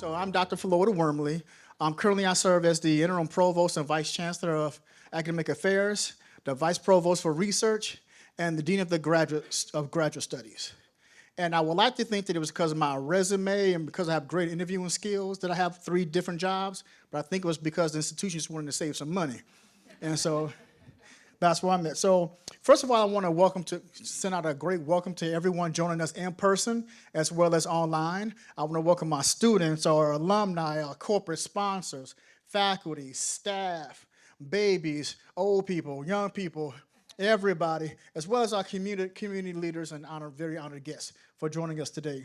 So I'm Dr. Florida Wormley. Currently, I serve as the interim provost and vice chancellor of academic affairs, the vice provost for research, and the dean of the graduate studies. And I would like to think that it was because of my resume and because I have great interviewing skills that I have 3 different jobs, but I think it was because the institutions wanted to save some money. And so that's where I'm at. So first of all, I want to send out a great welcome to everyone joining us in person as well as online. I want to welcome my students, our alumni, our corporate sponsors, faculty, staff, babies, old people, young people, everybody, as well as our community leaders and very honored guests for joining us today.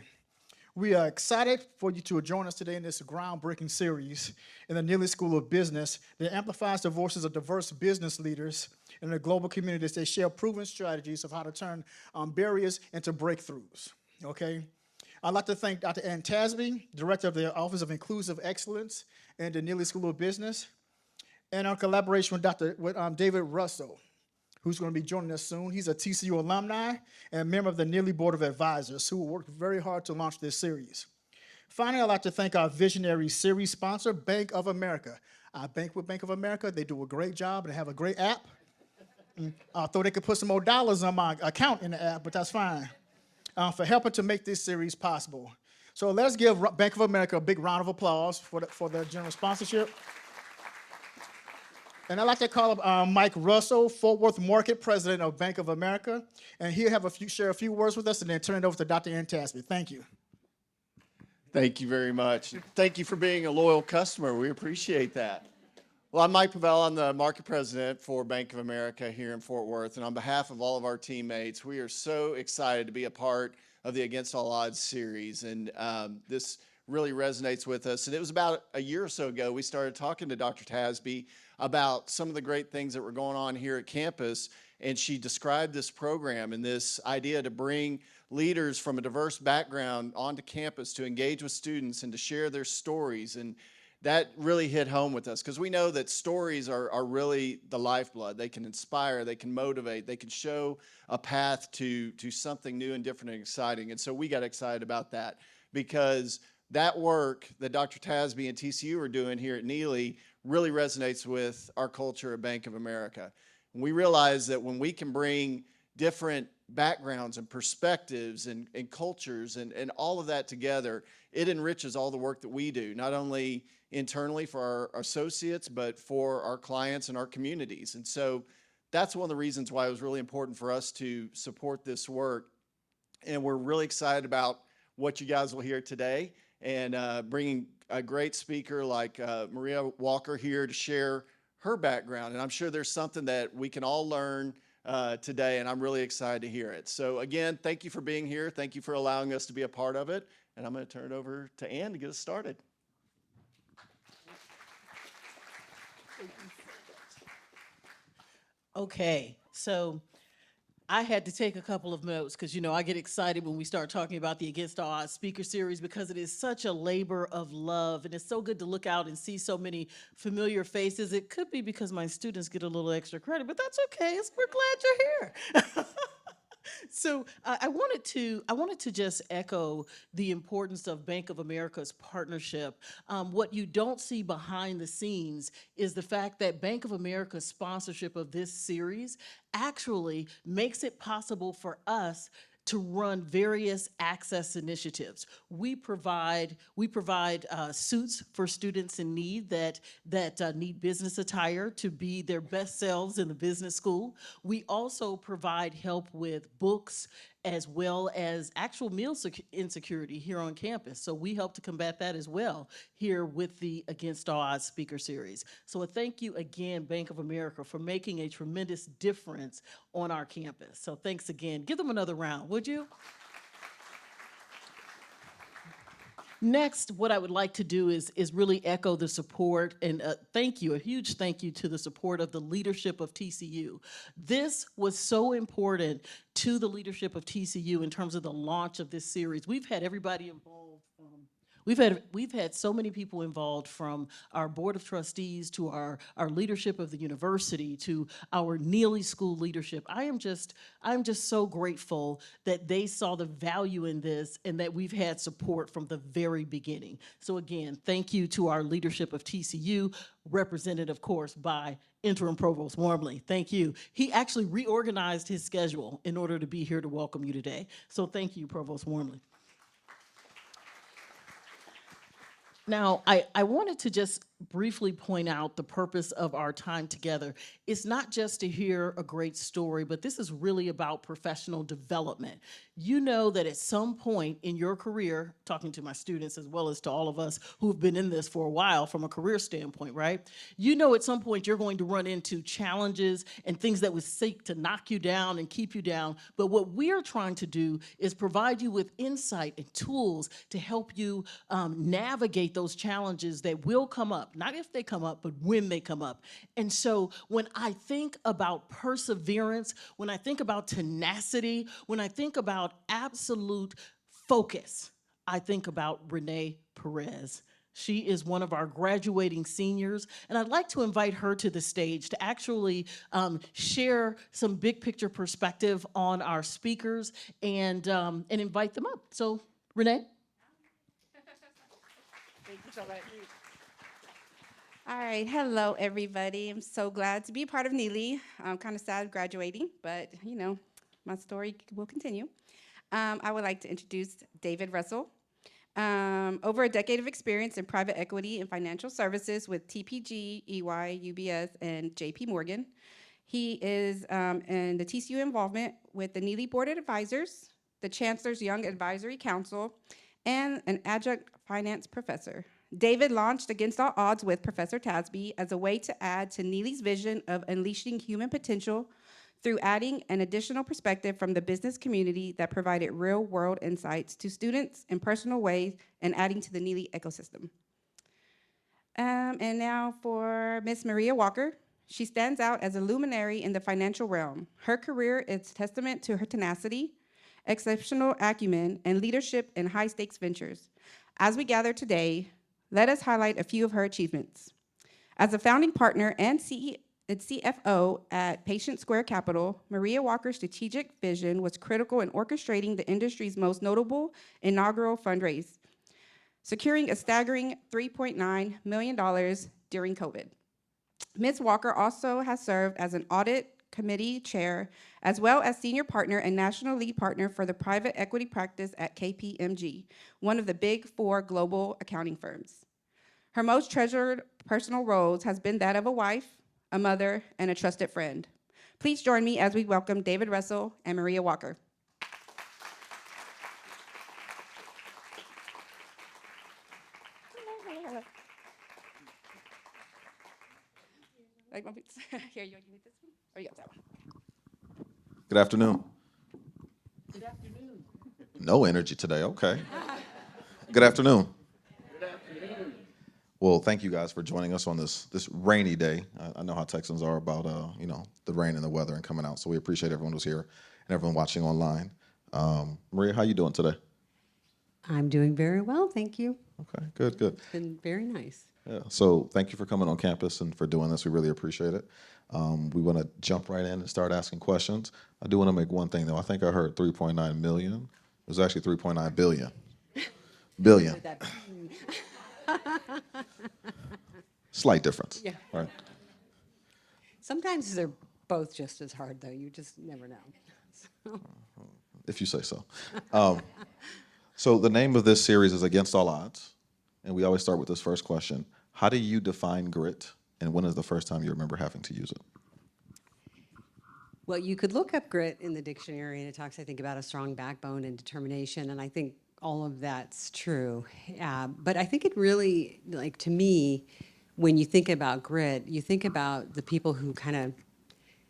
We are excited for you to join us today in this groundbreaking series in the Neely School of Business that amplifies the voices of diverse business leaders in the global community as they share proven strategies of how to turn barriers into breakthroughs, okay? I'd like to thank Dr. Ann Tasby, Director of the Office of Inclusive Excellence in the Neely School of Business, and our collaboration with David Russell, who's going to be joining us soon. He's a TCU alumni and member of the Neely Board of Advisors who worked very hard to launch this series. Finally, I'd like to thank our visionary series sponsor, Bank of America. I bank with Bank of America. They do a great job and have a great app. I thought they could put some more dollars on my account in the app, but that's fine, for helping to make this series possible. So let's give Bank of America a big round of applause for their generous sponsorship. And I'd like to call up Mike Russell, Fort Worth Market President of Bank of America, and he'll share a few words with us and then turn it over to Dr. Ann Tasby. Thank you. Thank you very much. Thank you for being a loyal customer. We appreciate that. Well, I'm Mike Pavel. I'm the market president for Bank of America here in Fort Worth. And on behalf of all of our teammates, we are so excited to be a part of the Against All Odds series. And this really resonates with us. And it was about a year or so ago, we started talking to Dr. Tasby about some of the great things that were going on here at campus. And she described this program and this idea to bring leaders from a diverse background onto campus to engage with students and to share their stories. And that really hit home with us because we know that stories are really the lifeblood. They can inspire, they can motivate, they can show a path to something new and different and exciting. And so we got excited about that because that work that Dr. Tasby and TCU are doing here at Neely really resonates with our culture at Bank of America. And we realize that when we can bring different backgrounds and perspectives and cultures and all of that together, it enriches all the work that we do, not only internally for our associates, but for our clients and our communities. And so that's one of the reasons why it was really important for us to support this work. And we're really excited about what you guys will hear today and bringing a great speaker like Maria Walker here to share her background. And I'm sure there's something that we can all learn today, and I'm really excited to hear it. So again, thank you for being here. Thank you for allowing us to be a part of it. And I'm going to turn it over to Ann to get us started. Okay, so I had to take a couple of notes because, you know, I get excited when we start talking about the Against All Odds speaker series because it is such a labor of love, and it's so good to look out and see so many familiar faces. It could be because my students get a little extra credit, but that's okay. We're glad you're here. So I wanted to just echo the importance of Bank of America's partnership. What you don't see behind the scenes is the fact that Bank of America's sponsorship of this series actually makes it possible for us to run various access initiatives. We provide suits for students in need that need business attire to be their best selves in the business school. We also provide help with books as well as actual meal insecurity here on campus. So we help to combat that as well here with the Against All Odds speaker series. So a thank you again, Bank of America, for making a tremendous difference on our campus. So thanks again. Give them another round, would you? Next, what I would like to do is really echo the support and thank you, a huge thank you to the support of the leadership of TCU. This was so important to the leadership of TCU in terms of the launch of this series. We've had everybody involved We've had so many people involved, from our board of trustees to our leadership of the university to our Neely School leadership. I'm just so grateful that they saw the value in this and that we've had support from the very beginning. So again, thank you to our leadership of TCU, represented, of course, by Interim Provost Wormley. Thank you. He actually reorganized his schedule in order to be here to welcome you today. So thank you, Provost Wormley. Now, I wanted to just briefly point out the purpose of our time together. It's not just to hear a great story, but this is really about professional development. You know that at some point in your career, talking to my students as well as to all of us who've been in this for a while from a career standpoint, right? You know at some point you're going to run into challenges and things that would seek to knock you down and keep you down. But what we're trying to do is provide you with insight and tools to help you navigate those challenges that will come up. Not if they come up, but when they come up. And so when I think about perseverance, when I think about tenacity, when I think about absolute focus, I think about Renee Perez. She is one of our graduating seniors, and I'd like to invite her to the stage to actually share some big picture perspective on our speakers and invite them up. So, Renee? Thank you so much. All right, hello everybody. I'm so glad to be part of Neely. I'm kind of sad graduating, but you know, my story will continue. I would like to introduce David Russell. Over a decade of experience in private equity and financial services with TPG, EY, UBS, and JP Morgan. He is in the TCU involvement with the Neely Board of Advisors, the Chancellor's Young Advisory Council, and an adjunct finance professor. David launched Against All Odds with Professor Tasby as a way to add to Neely's vision of unleashing human potential through adding an additional perspective from the business community that provided real-world insights to students in personal ways and adding to the Neely ecosystem. And now for Miss Maria Walker. She stands out as a luminary in the financial realm. Her career is testament to her tenacity, exceptional acumen, and leadership in high-stakes ventures. As we gather today, let us highlight a few of her achievements. As a founding partner and CFO at Patient Square Capital, Maria Walker's strategic vision was critical in orchestrating the industry's most notable inaugural fundraise, securing a staggering $3.9 million during COVID. Ms. Walker also has served as an audit committee chair, as well as senior partner and national lead partner for the private equity practice at KPMG, one of the big four global accounting firms. Her most treasured personal roles has been that of a wife, a mother, and a trusted friend. Please join me as we welcome David Russell and Maria Walker. Like my boots. Here, you need this one? Or you got that one? Good afternoon. Good afternoon. No energy today, okay. Good afternoon. Well, thank you guys for joining us on this rainy day. I know how Texans are about the rain and the weather and coming out, so we appreciate everyone who's here and everyone watching online. Maria, how you doing today? I'm doing very well, thank you. Okay, good. It's been very nice. Yeah, so thank you for coming on campus and for doing this. We really appreciate it. We want to jump right in and start asking questions. I do want to make one thing, though. I think I heard 3.9 million. It was actually 3.9 billion. Billion. Slight difference. Yeah. Right. Sometimes they're both just as hard, though. You just never know. So. If you say so. So the name of this series is Against All Odds, and we always start with this first question. How do you define grit, and when is the first time you remember having to use it? Well, you could look up grit in the dictionary, and it talks, I think, about a strong backbone and determination, and I think all of that's true. But I think it really, like, to me, when you think about grit, you think about the people who kind of,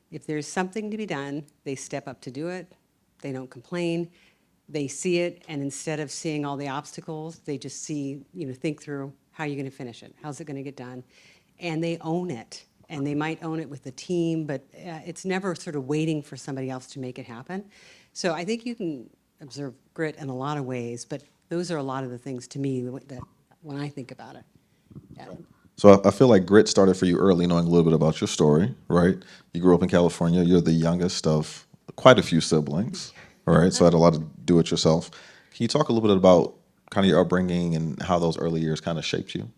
if there's something to be done, they step up to do it. They don't complain. They see it, and instead of seeing all the obstacles, they just think through how you're going to finish it, how's it going to get done, and they own it. And they might own it with the team, but it's never sort of waiting for somebody else to make it happen. So I think you can observe grit in a lot of ways, but those are a lot of the things to me that when I think about it. Yeah. So I feel like grit started for you early, knowing a little bit about your story, right? You grew up in California. You're the youngest of quite a few siblings, right? So I had a lot to do it yourself. Can you talk a little bit about kind of your upbringing and how those early years kind of shaped you?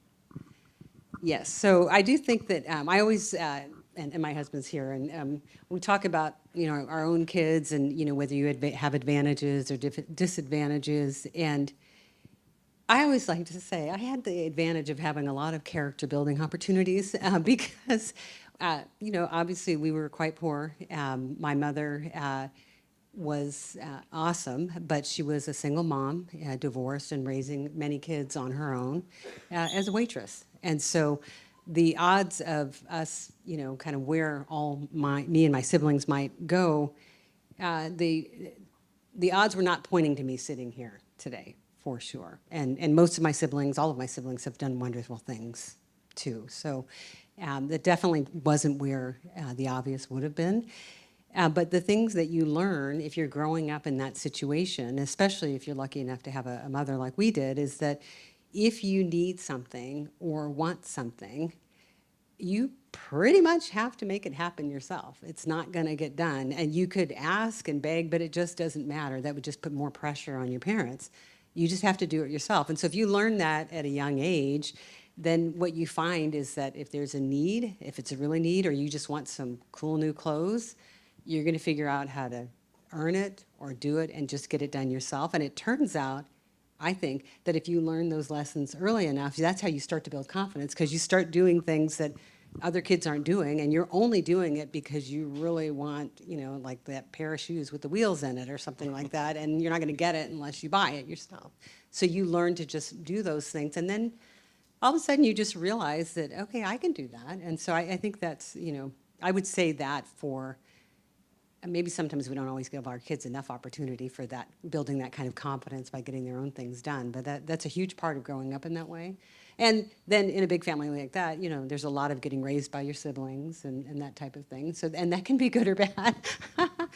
Yes, so I do think that I always, and my husband's here, and we talk about, our own kids and, whether you have advantages or disadvantages. And I always like to say I had the advantage of having a lot of character building opportunities because, obviously we were quite poor. My mother was awesome, but she was a single mom, divorced and raising many kids on her own as a waitress. And so the odds of us, kind of where me and my siblings might go, the odds were not pointing to me sitting here today, for sure. And most of my siblings, all of my siblings, have done wonderful things too. So that definitely wasn't where the obvious would have been. But the things that you learn if you're growing up in that situation, especially if you're lucky enough to have a mother like we did, is that if you need something or want something, you pretty much have to make it happen yourself. It's not going to get done. And you could ask and beg, but it just doesn't matter. That would just put more pressure on your parents. You just have to do it yourself. And so if you learn that at a young age, then what you find is that if there's a need, if it's a really need, or you just want some cool new clothes, you're going to figure out how to earn it or do it and just get it done yourself. And it turns out, I think, that if you learn those lessons early enough, that's how you start to build confidence, because you start doing things that other kids aren't doing, and you're only doing it because you really want, like that pair of shoes with the wheels in it or something like that, and you're not going to get it unless you buy it yourself. So you learn to just do those things, and then all of a sudden you just realize that, okay, I can do that. And so I think that's, I would say that for, and maybe sometimes we don't always give our kids enough opportunity for that, building that kind of confidence by getting their own things done. But that's a huge part of growing up in that way. And then in a big family like that, there's a lot of getting raised by your siblings and that type of thing. So, and that can be good or bad.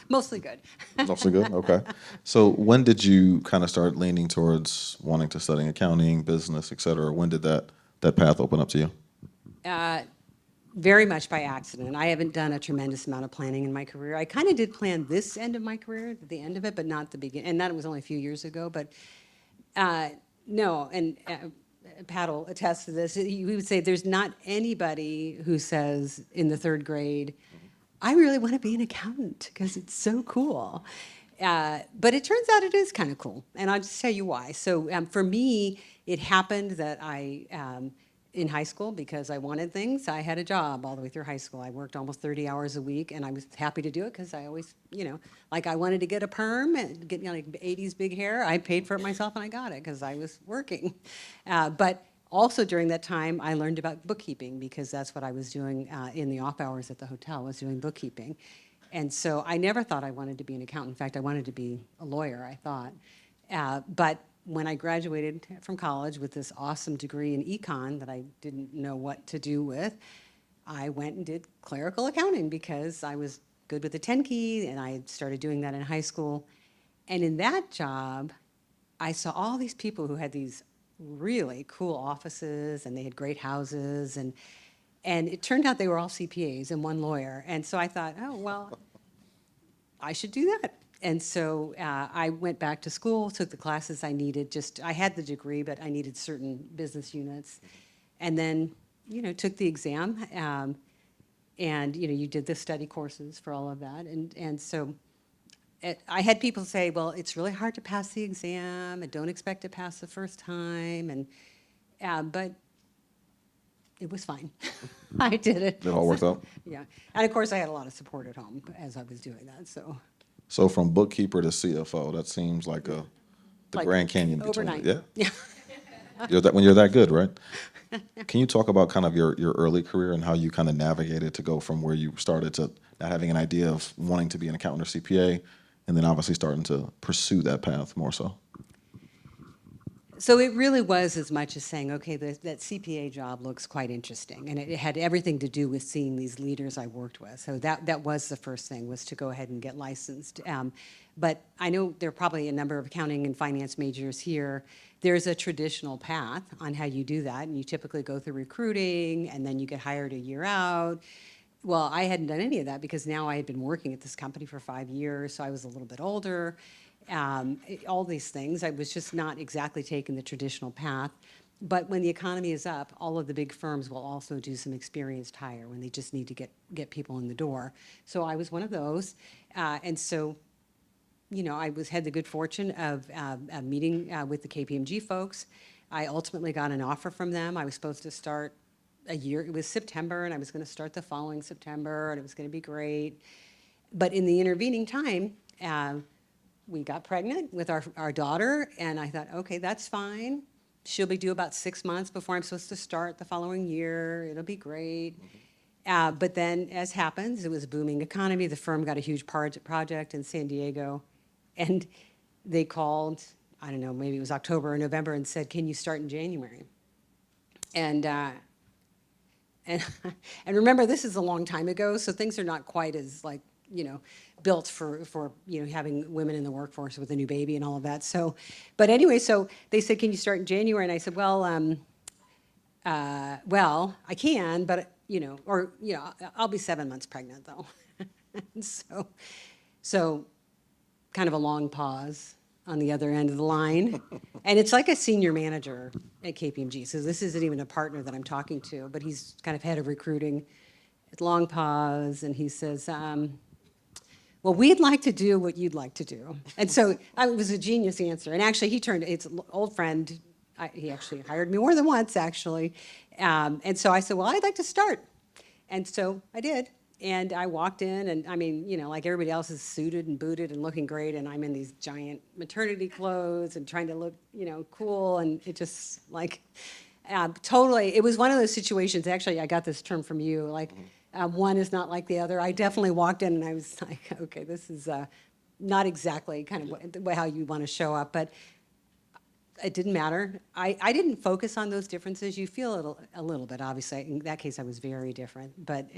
Mostly good. Also good. Okay. So when did you kind of start leaning towards wanting to study accounting, business, et cetera? When did that path open up to you? Very much by accident. I haven't done a tremendous amount of planning in my career. I kind of did plan this end of my career, the end of it, but not the beginning. And that was only a few years ago. But no, and Pat will attest to this. We would say there's not anybody who says in the third grade, I really want to be an accountant because it's so cool. But it turns out it is kind of cool. And I'll just tell you why. So for me, it happened that in high school, because I wanted things, I had a job all the way through high school. I worked almost 30 hours a week, and I was happy to do it because I always, like I wanted to get a perm and get like 80s big hair. I paid for it myself, and I got it because I was working. But also during that time, I learned about bookkeeping because that's what I was doing in the off hours at the hotel, was doing bookkeeping. And so I never thought I wanted to be an accountant. In fact, I wanted to be a lawyer, I thought. But when I graduated from college with this awesome degree in econ that I didn't know what to do with, I went and did clerical accounting because I was good with the 10 key, and I started doing that in high school. And in that job, I saw all these people who had these really cool offices, and they had great houses, and it turned out they were all CPAs and one lawyer. And so I thought, oh, well, I should do that. And so I went back to school, took the classes I needed. I had the degree, but I needed certain business units. And then, took the exam. And, you did the study courses for all of that. And so I had people say, well, it's really hard to pass the exam, and don't expect to pass the first time. But it was fine. I did it. It all worked out? Yeah. And of course, I had a lot of support at home as I was doing that, so. So from bookkeeper to CFO, that seems like the Like Grand Canyon between overnight. it. Yeah. Yeah. When you're that good, right? Can you talk about kind of your early career and how you kind of navigated to go from where you started to not having an idea of wanting to be an accountant or CPA, and then obviously starting to pursue that path more so? So it really was as much as saying, okay, that CPA job looks quite interesting, and it had everything to do with seeing these leaders I worked with. So that was the first thing, was to go ahead and get licensed. But I know there are probably a number of accounting and finance majors here. There's a traditional path on how you do that, and you typically go through recruiting, and then you get hired a year out. Well, I hadn't done any of that because now I had been working at this company for 5 years, so I was a little bit older. All these things, I was just not exactly taking the traditional path. But when the economy is up, all of the big firms will also do some experienced hire when they just need to get people in the door. So I was one of those. And so, I had the good fortune of meeting with the KPMG folks. I ultimately got an offer from them. I was supposed to start a year, it was September, and I was going to start the following September, and it was going to be great. But in the intervening time, we got pregnant with our daughter, and I thought, okay, that's fine. She'll be due about 6 months before I'm supposed to start the following year. It'll be great. But then, as happens, it was a booming economy. The firm got a huge project in San Diego, and they called, I don't know, maybe it was October or November, and said, can you start in January? And and remember, this is a long time ago, so things are not quite as built for having women in the workforce with a new baby and all of that. So, but anyway, so they said, can you start in January? And I said, well, I can, but I'll be 7 months pregnant though. And so kind of a long pause on the other end of the line. And it's like a senior manager at KPMG. So this isn't even a partner that I'm talking to, but he's kind of head of recruiting. Long pause, and he says, well, we'd like to do what you'd like to do. And so it was a genius answer. And actually, it's an old friend. He actually hired me more than once, actually. And so I said, well, I'd like to start. And so I did. And I walked in, and I mean, like everybody else is suited and booted and looking great, and I'm in these giant maternity clothes and trying to look, cool, and it just totally, it was one of those situations, actually, I got this term from you, one is not like the other. I definitely walked in and I was like, okay, this is not exactly kind of how you want to show up, but it didn't matter. I didn't focus on those differences. You feel a little bit, obviously. In that case, I was very different. But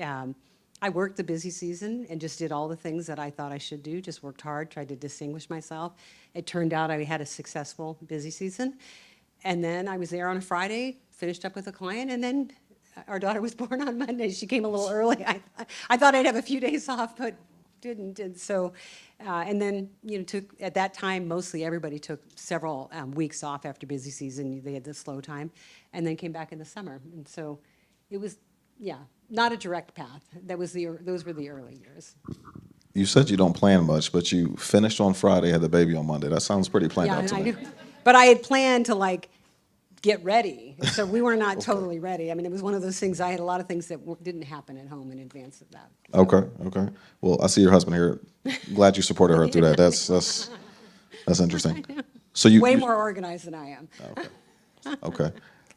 I worked the busy season and just did all the things that I thought I should do, just worked hard, tried to distinguish myself. It turned out I had a successful busy season. And then I was there on a Friday, finished up with a client, and then our daughter was born on Monday. She came a little early. I thought I'd have a few days off, but didn't. And so, and then, at that time, mostly everybody took several weeks off after busy season. They had the slow time, and then came back in the summer. And so it was, not a direct path. Those were the early years. You said you don't plan much, but you finished on Friday, had the baby on Monday. That sounds pretty planned out to I me. knew. But I had planned to get ready. So we were not totally ready. I mean, it was one of those things, I had a lot of things that didn't happen at home in advance of that. Okay. Well, I see your husband here. Glad you supported her through that. That's interesting. So Way more organized than I am. Okay.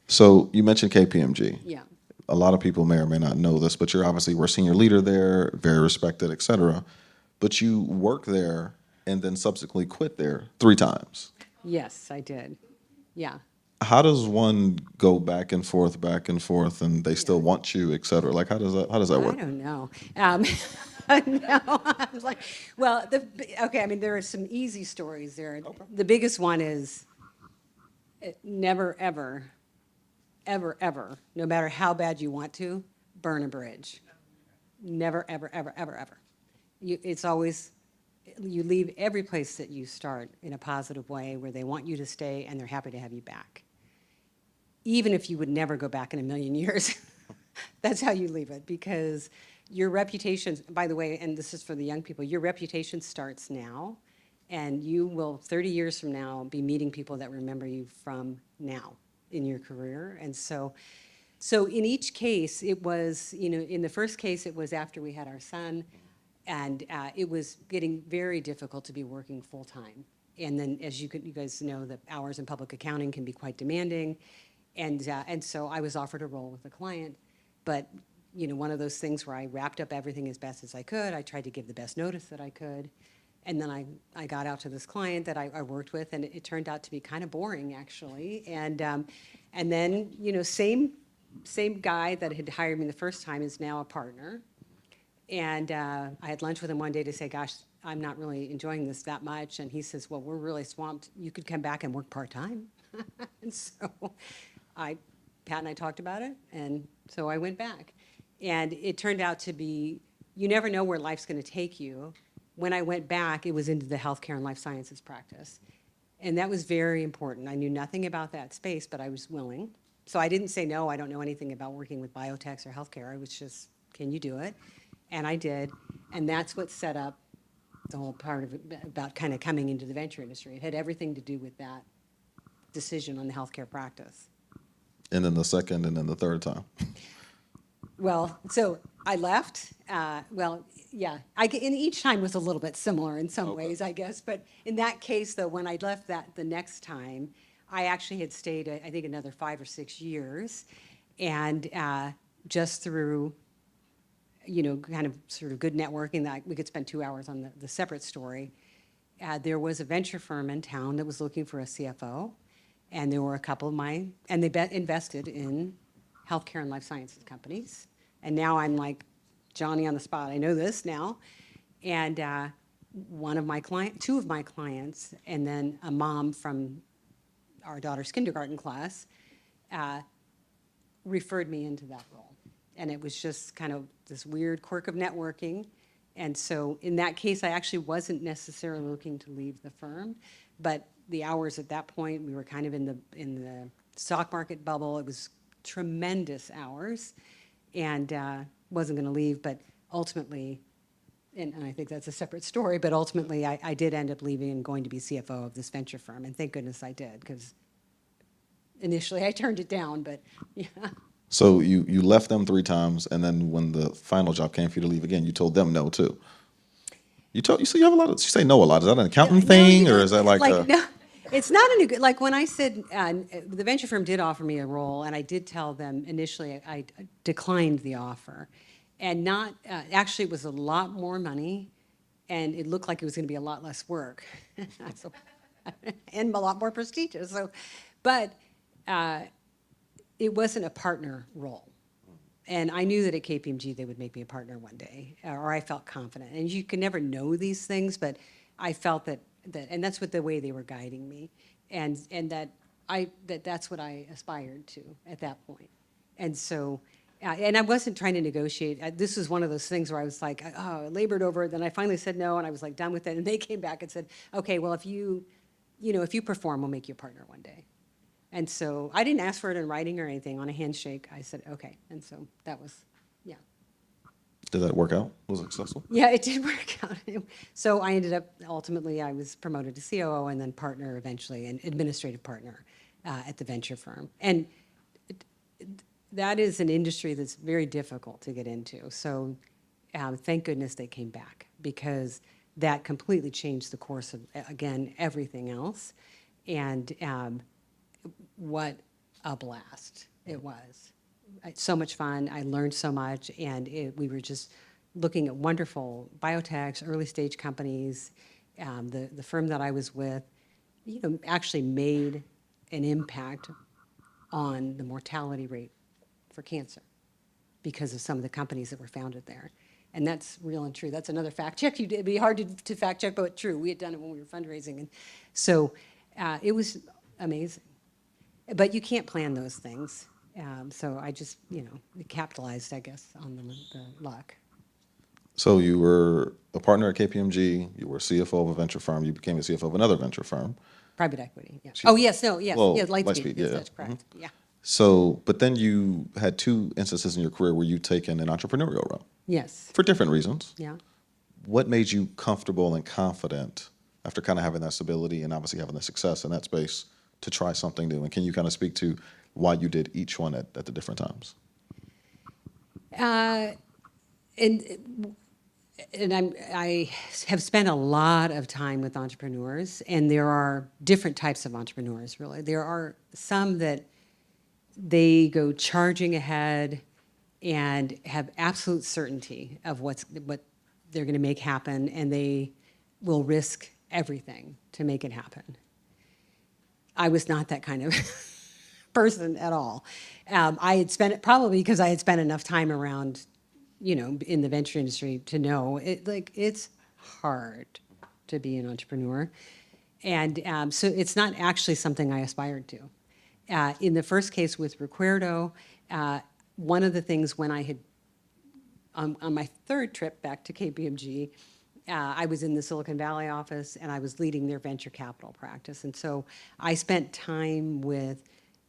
So you mentioned KPMG. Yeah. A lot of people may or may not know this, but we're a senior leader there, very respected, et cetera. But you worked there and then subsequently quit there 3 times. Yes, I did. Yeah. How does one go back and forth, and they still want you, et cetera? How does that work? I don't know. No, I was like, well, okay, I mean, there are some easy stories there. Okay. The biggest one is never, ever, ever, ever, no matter how bad you want to, burn a bridge. Never, ever, ever, ever, ever. It's always, you leave every place that you start in a positive way where they want you to stay and they're happy to have you back. Even if you would never go back in a million years, that's how you leave it, because your reputation, by the way, and this is for the young people, your reputation starts now, and you will, 30 years from now, be meeting people that remember you from now in your career. And so in each case, it was, in the first case, it was after we had our son, and it was getting very difficult to be working full-time. And then, as you guys know, the hours in public accounting can be quite demanding. And so I was offered a role with a client, but one of those things where I wrapped up everything as best as I could. I tried to give the best notice that I could, And then I got out to this client that I worked with, and it turned out to be kind of boring, actually. And then, you know, same guy that had hired me the first time is now a partner. And I had lunch with him one day to say, gosh, I'm not really enjoying this that much. And he says, well, we're really swamped. You could come back and work part-time. And so Pat and I talked about it, and so I went back. And it turned out to be, you never know where life's going to take you. When I went back, it was into the healthcare and life sciences practice. And that was very important. I knew nothing about that space, but I was willing. So I didn't say, no, I don't know anything about working with biotechs or healthcare. I was just, can you do it? And I did. And that's what set up the whole part of it about kind of coming into the venture industry. It had everything to do with that decision on the healthcare practice. And then the second, and then the third time. Well, so I left. Well, yeah, and each time was a little bit similar in some ways, I guess. But in that case, though, when I left that the next time, I actually had stayed, I think, another 5 or 6 years. And just through, you know, kind of sort of good networking, that we could spend 2 hours on the separate story. There was a venture firm in town that was looking for a CFO. And there were a couple of and they invested in healthcare and life sciences companies. And now I'm like Johnny on the spot. I know this now. And two of my clients, and then a mom from our daughter's kindergarten class, referred me into that role. And it was just kind of this weird quirk of networking. And so in that case, I actually wasn't necessarily looking to leave the firm, but the hours at that point, we were kind of in the stock market bubble. It was tremendous hours, and wasn't going to leave. But ultimately, and I think that's a separate story, but ultimately I did end up leaving and going to be CFO of this venture firm, and thank goodness I did, because initially I turned it down, but yeah. So you left them 3 times, and then when the final job came for you to leave again, you told them no too. You say you have a lot of, you say no a lot. Is that an accountant No, you thing, or don't- is that like a, no, it's not a new, like when I said, the venture firm did offer me a role, and I did tell them initially I declined the offer. And not, actually it was a lot more money, and it looked like it was gonna be a lot less work. So, and a lot more prestigious, so, but it wasn't a partner role. And I knew that at KPMG they would make me a partner one day, or I felt confident. And you can never know these things, but I felt that and that's what the way they were guiding me, and that's what I aspired to at that point. And so, and I wasn't trying to negotiate. This was one of those things where I was like, oh, I labored over it. Then I finally said no, and I was like done with it. And they came back and said, okay, well, if you perform, we'll make you a partner one day. And so I didn't ask for it in writing or anything. On a handshake, I said, okay. And so that was, yeah. did that work out? Was it successful? Yeah, it did work out. So I ended up, ultimately, I was promoted to COO and then partner eventually, and administrative partner at the venture firm. And that is an industry that's very difficult to get into. So thank goodness they came back, because that completely changed the course of, again, everything else. And what a blast it was. So much fun. I learned so much, and we were just looking at wonderful biotechs, early stage companies. The firm that I was with, actually made an impact on the mortality rate for cancer because of some of the companies that were founded there. And that's real and true. That's another fact check. It'd be hard to fact check, but true. We had done it when we were fundraising. And so it was amazing. But you can't plan those things. So I just, capitalized, I guess, on the luck. So you were a partner at KPMG, you were CFO of a venture firm, you became a CFO of another venture firm. Private equity, yeah. Oh, yes, no, yes, Well, yeah, Lightspeed, Lightspeed, yes, yeah. that's correct, yeah. So, but then you had 2 instances in your career where you've taken an entrepreneurial route Yes, for different reasons. yeah. What made you comfortable and confident after kind of having that stability and obviously having the success in that space to try something new? And can you kind of speak to why you did each one at the different times? And I have spent a lot of time with entrepreneurs, and there are different types of entrepreneurs, really. There are some that they go charging ahead and have absolute certainty of what they're going to make happen, and they will risk everything to make it happen. I was not that kind of person at all. I had spent it probably because I had spent enough time around, in the venture industry to know it's hard to be an entrepreneur, and so it's not actually something I aspired to. In the first case with Recuerdo, one of the things when I had on my third trip back to KPMG, I was in the Silicon Valley office and I was leading their venture capital practice. And so I spent time with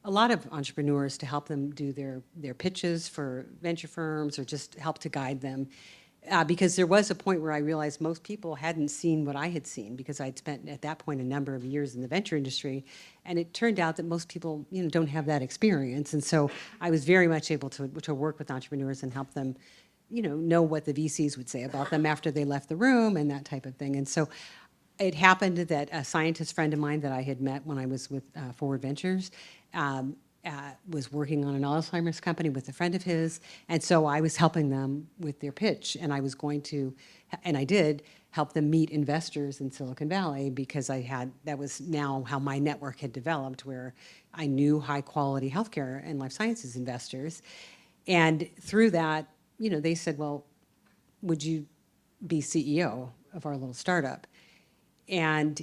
a lot of entrepreneurs to help them do their pitches for venture firms or just help to guide them. Because there was a point where I realized most people hadn't seen what I had seen because I'd spent at that point a number of years in the venture industry. And it turned out that most people don't have that experience. And so I was very much able to work with entrepreneurs and help them know what the VCs would say about them after they left the room and that type of thing. And so it happened that a scientist friend of mine that I had met when I was with Forward Ventures was working on an Alzheimer's company with a friend of his. And so I was helping them with their pitch. And I was going to, and I did, help them meet investors in Silicon Valley because that was now how my network had developed, where I knew high quality healthcare and life sciences investors. And through that, they said, well, would you be CEO of our little startup? And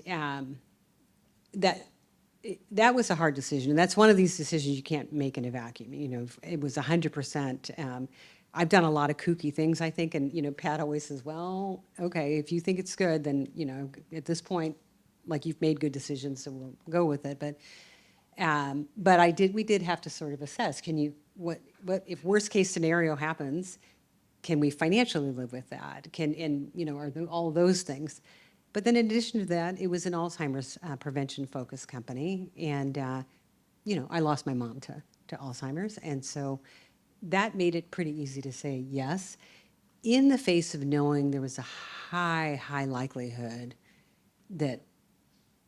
that was a hard decision. And that's one of these decisions you can't make in a vacuum. It was 100%. I've done a lot of kooky things, I think. And, Pat always says, well, okay, if you think it's good, then, at this point, like you've made good decisions, so we'll go with it. But we did have to sort of assess, what if worst case scenario happens, can we financially live with that? Are all those things? But then in addition to that, it was an Alzheimer's prevention focused company. And, I lost my mom to Alzheimer's. And so that made it pretty easy to say yes, in the face of knowing there was a high likelihood that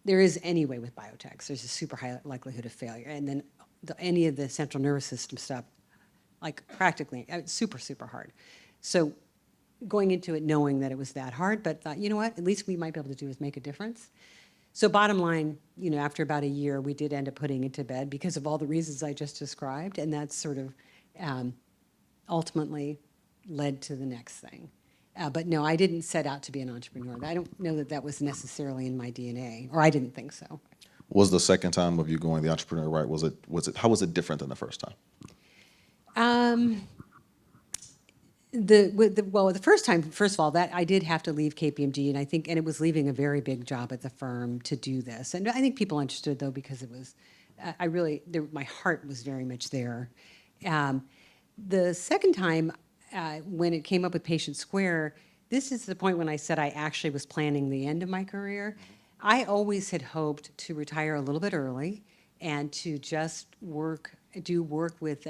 there is anyway with biotechs. There's a super high likelihood of failure. And then any of the central nervous system stuff, like practically super hard. So going into it knowing that it was that hard, but thought, you know what, at least we might be able to do is make a difference. So bottom line, after about a year, we did end up putting it to bed because of all the reasons I just described, and that sort of ultimately led to the next thing. But no, I didn't set out to be an entrepreneur. I don't know that was necessarily in my DNA, or I didn't think so. Was the second time of you going the entrepreneur route, how was it different than the first time? The first time, first of all, that I did have to leave KPMG, and it was leaving a very big job at the firm to do this. And I think people understood though, because it was, my heart was very much there. The second time, when it came up with Patient Square, this is the point when I said I actually was planning the end of my career. I always had hoped to retire a little bit early and to just do work with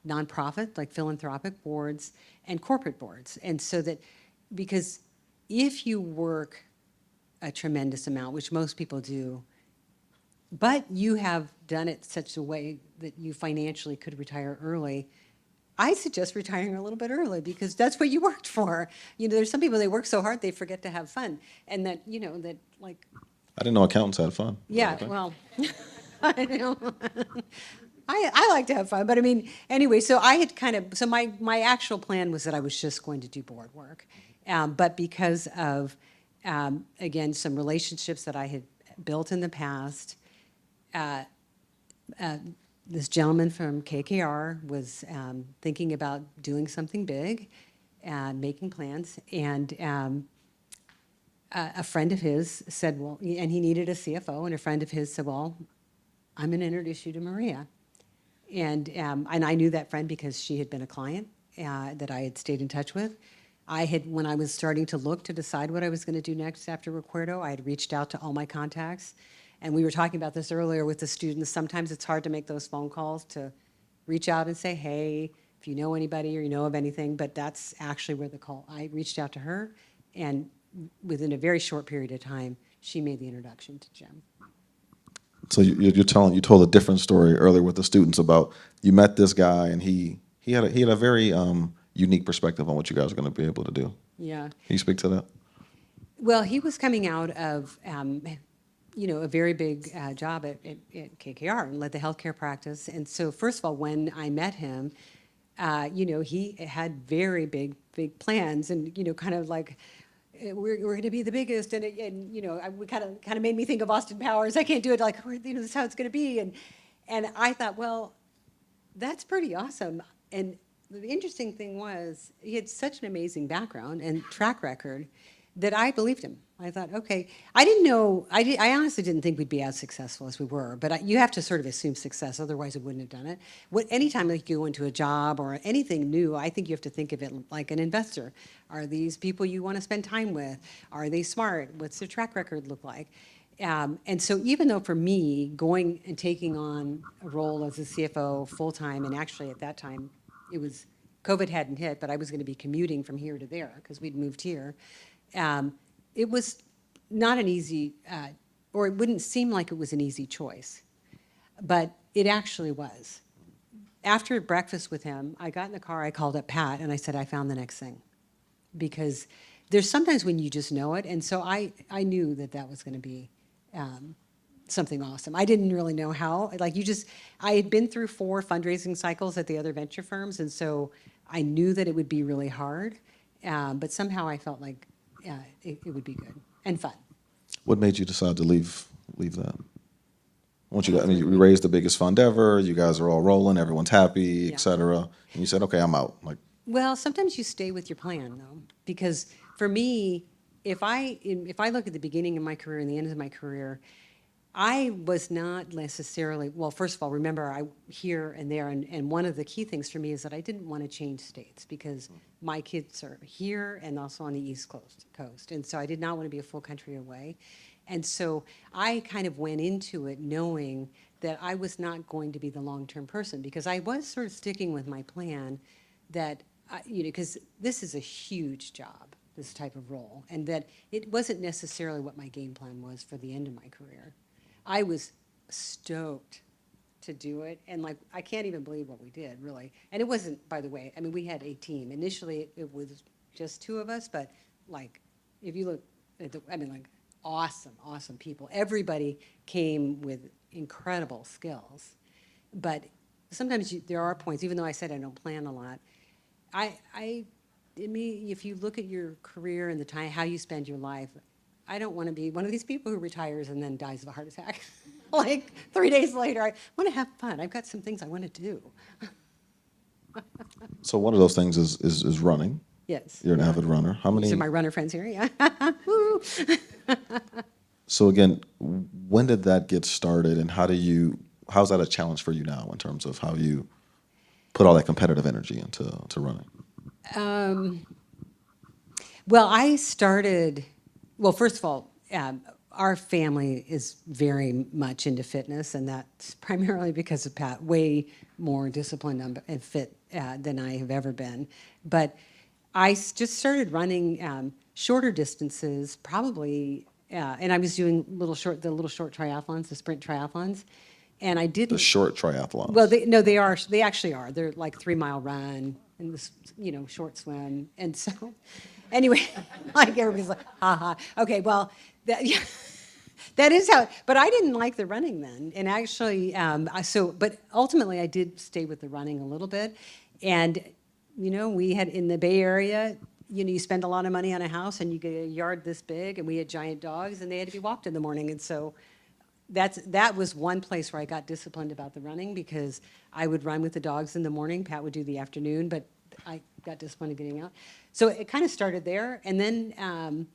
nonprofit, like philanthropic boards and corporate boards. And so that, because if you work a tremendous amount, which most people do, but you have done it such a way that you financially could retire early, I suggest retiring a little bit early because that's what you worked for. There's some people, they work so hard they forget to have fun. And that, like... I didn't know accountants had fun. Yeah, well, I know. I like to have fun, but anyway, so I had so my actual plan was that I was just going to do board work. But because of, again, some relationships that I had built in the past, this gentleman from KKR was thinking about doing something big, making plans, and a friend of his said, well, and he needed a CFO, and a friend of his said, well, I'm going to introduce you to Maria. And I knew that friend because she had been a client that I had stayed in touch with. When I was starting to look to decide what I was going to do next after Recuerdo, I had reached out to all my contacts. And we were talking about this earlier with the students. Sometimes it's hard to make those phone calls to reach out and say, hey, if you know anybody or you know of anything, but that's actually where the call, I reached out to her, and within a very short period of time, she made the introduction to Jim. So you told a different story earlier with the students about you met this guy and he had a very unique perspective on what you guys are going to be able to do. Yeah. Can you speak to that? Well, he was coming out of, a very big job at KKR and led the healthcare practice. And so, first of all, when I met him, he had very big plans, and kind of like, we're going to be the biggest, we kind of made me think of Austin Powers. I can't do it like, this is how it's going to be, and I thought, well, that's pretty awesome. And the interesting thing was, he had such an amazing background and track record that I believed him. I thought, okay, I didn't know, I honestly didn't think we'd be as successful as we were, but you have to sort of assume success, otherwise I wouldn't have done it. Anytime like you go into a job or anything new, I think you have to think of it like an investor. Are these people you want to spend time with? Are they smart? What's their track record look like? And so even though for me, going and taking on a role as a CFO full-time, and actually at that time, COVID hadn't hit, but I was going to be commuting from here to there because we'd moved here. It was not an easy, or it wouldn't seem like it was an easy choice, but it actually was. After breakfast with him, I got in the car, I called up Pat, and I said, I found the next thing. Because there's sometimes when you just know it, and so I knew that was going to be something awesome. I didn't really know how. I had been through 4 fundraising cycles at the other venture firms, and so I knew that it would be really hard, but somehow I felt like it would be good and fun. What made you decide to leave that? Once you raised the biggest fund ever, you guys are all rolling, everyone's happy, Yeah. et cetera, and you said, okay, I'm out. Like, Well, sometimes you stay with your plan, though, because for me, if I look at the beginning of my career and the end of my career, I was not necessarily, well, first of all, remember, I here and there, and one of the key things for me is that I didn't want to change states because my kids are here and also on the East Coast, and so I did not want to be a full country away. And so I kind of went into it knowing that I was not going to be the long-term person because I was sort of sticking with my plan that, because this is a huge job, this type of role, and that it wasn't necessarily what my game plan was for the end of my career. I was stoked to do it, and I can't even believe what we did, really. And it wasn't, by the way, I mean, we had a team. Initially, it was just 2 of us, but if you look at awesome people. Everybody came with incredible skills, but sometimes there are points, even though I said I don't plan a lot, if you look at your career and the time, how you spend your life, I don't want to be one of these people who retires and then dies of a heart attack. 3 days later, I want to have fun. I've got some things I want to do. so one of those things is running. Yes. You're an avid runner. How many? These are my runner friends here, yeah. Woo. So again, when did that get started, and how's that a challenge for you now in terms of how you put all that competitive energy into running? Well, first of all, our family is very much into fitness, and that's primarily because of Pat, way more disciplined and fit than I have ever been. But I just started running shorter distances, probably, and I was doing the little short triathlons, the sprint triathlons, and I didn't. The short triathlons. Well, they are. They actually are. They're like 3-mile run and this, short swim, and so. Anyway, everybody's like, ha ha. Okay, well, that is how. But I didn't like the running then, and actually, but ultimately, I did stay with the running a little bit, and we had in the Bay Area. You spend a lot of money on a house, and you get a yard this big, and we had giant dogs, and they had to be walked in the morning, and so. That was one place where I got disciplined about the running because I would run with the dogs in the morning. Pat would do the afternoon, but I got disciplined in getting out. So it kind of started there. And then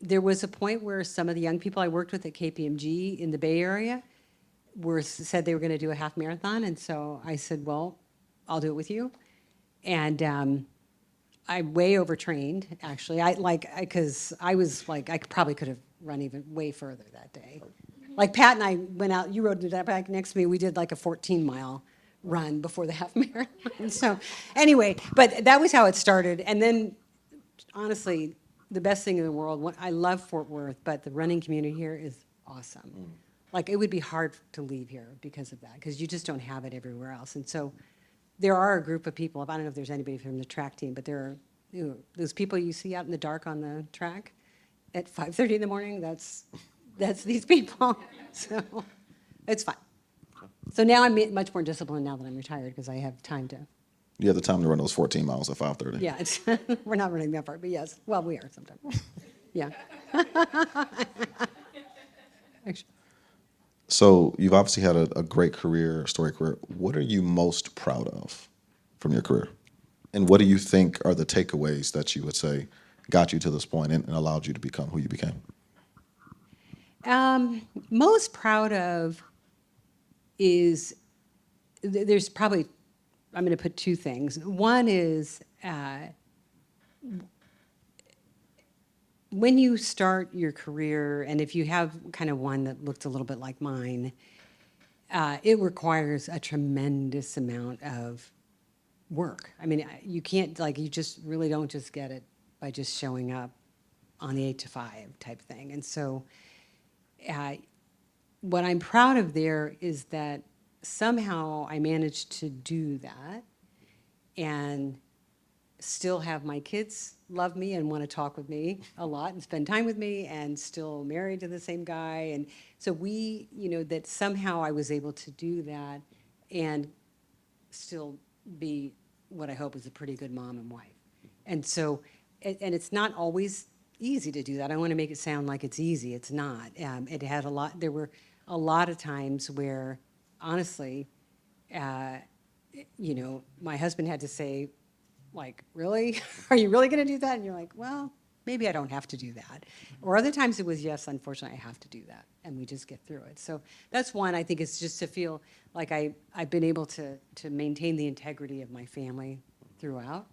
there was a point where some of the young people I worked with at KPMG in the Bay Area said they were going to do a half marathon. And so I said, well, I'll do it with you. And I way overtrained, actually. Because I was I probably could have run even way further that day. Pat and I went out, you rode that back next to me, we did a 14-mile run before the half marathon. So anyway, but that was how it started. And then, honestly, the best thing in the world, I love Fort Worth, but the running community here is awesome. It would be hard to leave here because of that, because you just don't have it everywhere else. And so there are a group of people, I don't know if there's anybody from the track team, but there are those people you see out in the dark on the track. at 5:30 in the morning, that's these people. So it's fine. So now I'm much more disciplined now that I'm retired because I have time to, You have the time to run those 14 miles at 5:30. yeah, it's, we're not running that far, but yes, well, we are sometimes. Yeah. Actually, So you've obviously had a great career, story career. What are you most proud of from your career? And what do you think are the takeaways that you would say got you to this point and allowed you to become who you became? most proud of is there's probably, I'm going to put two things. One is when you start your career, and if you have kind of one that looks a little bit like mine, it requires a tremendous amount of work. I mean, you can't, like, you just really don't just get it by just showing up on the 8 to 5 type thing. And so what I'm proud of there is that somehow I managed to do that and still have my kids love me and want to talk with me a lot and spend time with me, and still married to the same guy. And so that somehow I was able to do that and still be what I hope is a pretty good mom and wife. And so, and it's not always easy to do that. I want to make it sound like it's easy. It's not. It had a lot, there were a lot of times where, honestly, my husband had to say, like, really? Are you really going to do that? And you're like, well, maybe I don't have to do that. Or other times it was, yes, unfortunately, I have to do that. And we just get through it. So that's one, I think, is just to feel like I've been able to maintain the integrity of my family throughout.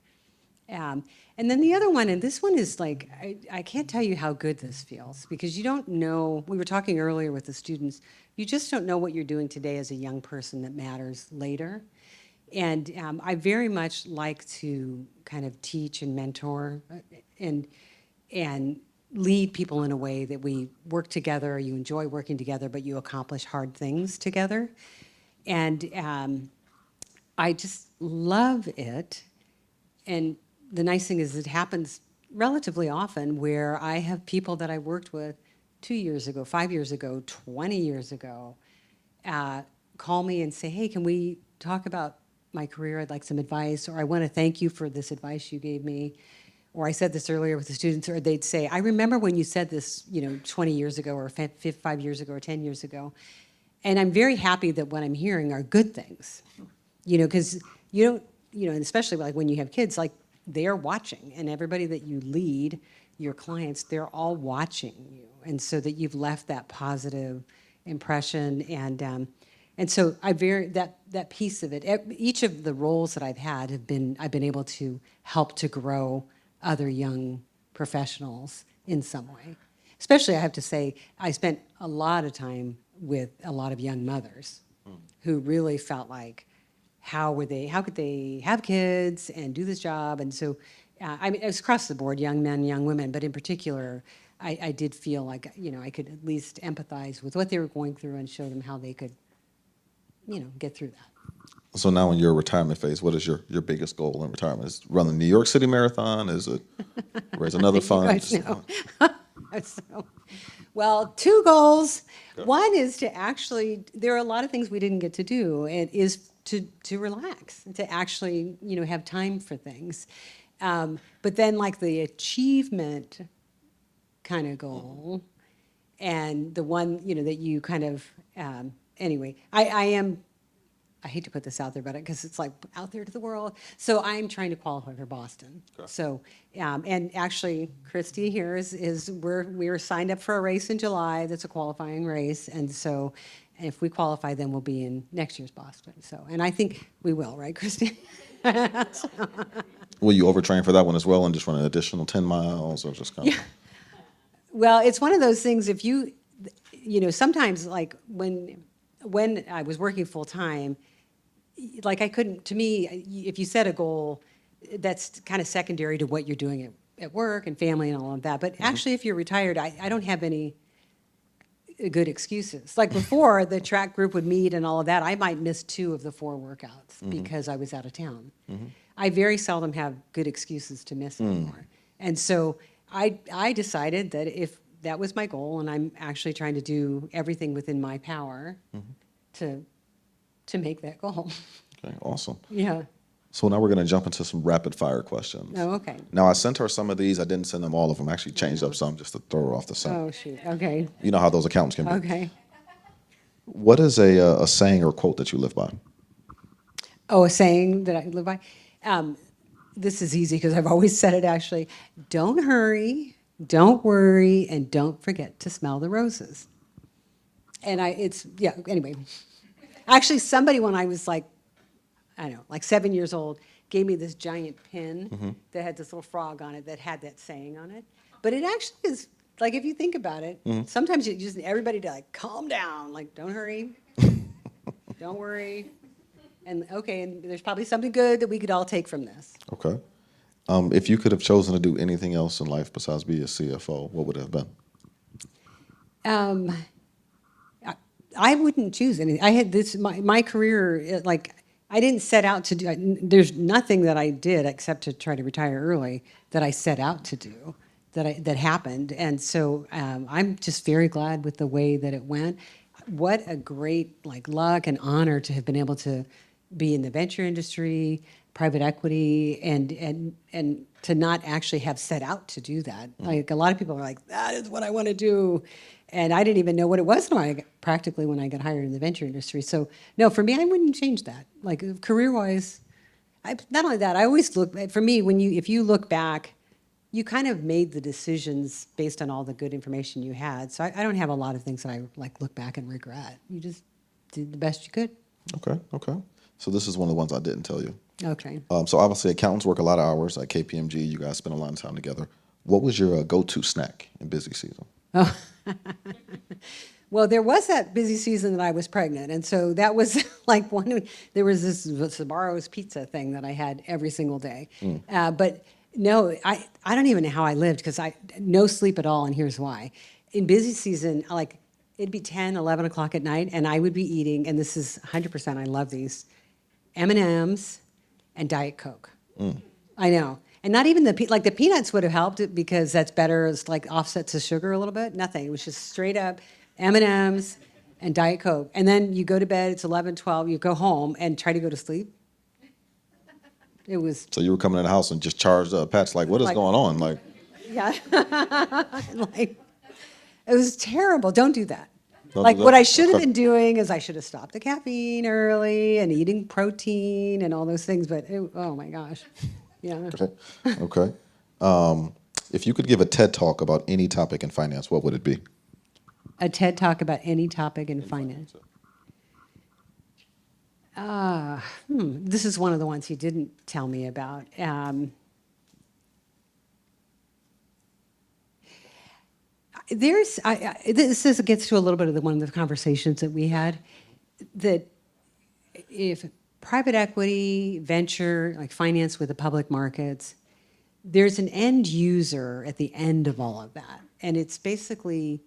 And then the other one, and this one is like, I can't tell you how good this feels, because you don't know, we were talking earlier with the students, you just don't know what you're doing today as a young person that matters later. And I very much like to kind of teach and mentor and lead people in a way that we work together, you enjoy working together, but you accomplish hard things together. And I just love it. And the nice thing is it happens relatively often where I have people that I worked with 2 years ago, 5 years ago, 20 years ago, call me and say, hey, can we talk about my career? I'd like some advice, or I want to thank you for this advice you gave me. Or I said this earlier with the students, or they'd say, I remember when you said this, 20 years ago, or 5 years ago, or 10 years ago. And I'm very happy that what I'm hearing are good things, because you don't, and especially like when you have kids, like, they're watching, and everybody that you lead, your clients, they're all watching you. And so that you've left that positive impression. And so that piece of it, each of the roles that I've had I've been able to help to grow other young professionals in some way. Especially, I have to say, I spent a lot of time with a lot of young mothers who really felt like, how could they have kids and do this job? And so, I mean, it was across the board, young men, young women, but in particular, I did feel like, I could at least empathize with what they were going through and show them how they could, get through that. So now in your retirement phase, what is your biggest goal in retirement? Is it run the New York City Marathon? Is it raise another fund? You guys know. So, well, two goals. One is to actually, there are a lot of things we didn't get to do, and is to relax, to actually, have time for things. But then, like, the achievement kind of goal, and the one, that you kind of, anyway, I hate to put this out there, but because it's like out there to the world. So I'm trying to qualify for Boston. Okay. So, and actually, Christy here is we're signed up for a race in July. That's a qualifying race, and so if we qualify, then we'll be in next year's Boston. So, and I think we will, right, Christy? So. Will you overtrain for that one as well and just run an additional 10 miles, or just kind of? Yeah. Well, it's one of those things. If you sometimes, like, when I was working full time, like, I couldn't, to me, if you set a goal, that's kind of secondary to what you're doing at work and family and all of that. But actually, if you're retired, I don't have any good excuses. Like, before, the track group would meet and all of that, I might miss 2 of the 4 workouts because I was out of town. I very seldom have good excuses to miss anymore. And so I decided that if that was my goal, and I'm actually trying to do everything within my power to make that goal. Okay, awesome. Yeah. So now we're going to jump into some rapid fire questions. Oh, okay. Now I sent her some of these. I didn't send them all of them. I actually changed up some just to throw her off the scent. Oh, shoot. Okay. You know how those accountants can be. Okay. What is a saying or quote that you live by? Oh, a saying that I live by. This is easy because I've always said it actually. Don't hurry, don't worry, and don't forget to smell the roses. And anyway. Actually, somebody, when I was like, I don't know, like 7 years old, gave me this giant pin that had this little frog on it that had that saying on it. But it actually is, like, if you think about it, sometimes you just need everybody to, like, calm down. Like, don't hurry, don't worry. And, okay, and there's probably something good that we could all take from this. Okay. If you could have chosen to do anything else in life besides be a CFO, what would it have been? I wouldn't choose anything. I had this, my career, like, I didn't set out to do, there's nothing that I did except to try to retire early that I set out to do, that happened. And so I'm just very glad with the way that it went. What a great, like, luck and honor to have been able to be in the venture industry, private equity, and to not actually have set out to do that. Like, a lot of people are like, that is what I want to do. And I didn't even know what it was practically when I got hired in the venture industry. So no, for me, I wouldn't change that. Like, career-wise, not only that, I always look, for me, if you look back, you kind of made the decisions based on all the good information you had. So I don't have a lot of things that I like look back and regret. You just did the best you could. Okay, okay. So this is one of the ones I didn't tell you. Okay. So obviously accountants work a lot of hours at KPMG. You guys spend a lot of time together. What was your go-to snack in busy season? Well, there was that busy season that I was pregnant, and so that was like there was this Sbarro's pizza thing that I had every single day. But no, I don't even know how I lived because no sleep at all, and here's why. In busy season, like, it'd be 10, 11 o'clock at night, and I would be eating, and this is 100%, I love these, M&Ms and Diet Coke. I know. And not even the peanuts would have helped because that's better. It's like offsets the sugar a little bit. Nothing. It was just straight up M&Ms and Diet Coke. And then you go to bed, it's 11, 12, you go home and try to go to sleep. It was, So you were coming in the house and just charged up. Pat's like, what is Like- going on? Like, yeah. Like, it was terrible. Don't do that. Don't Like, do what that? I should have Okay. been doing is I should have stopped the caffeine early and eating protein and all those things. But, oh my gosh. Yeah. okay. If you could give a TED Talk about any topic in finance, what would it be? A TED Talk about any topic in finance. This is one of the ones he didn't tell me about. This gets to a little bit of one of the conversations that we had, that if private equity, venture, like finance with the public markets, there's an end user at the end of all of that. And it's basically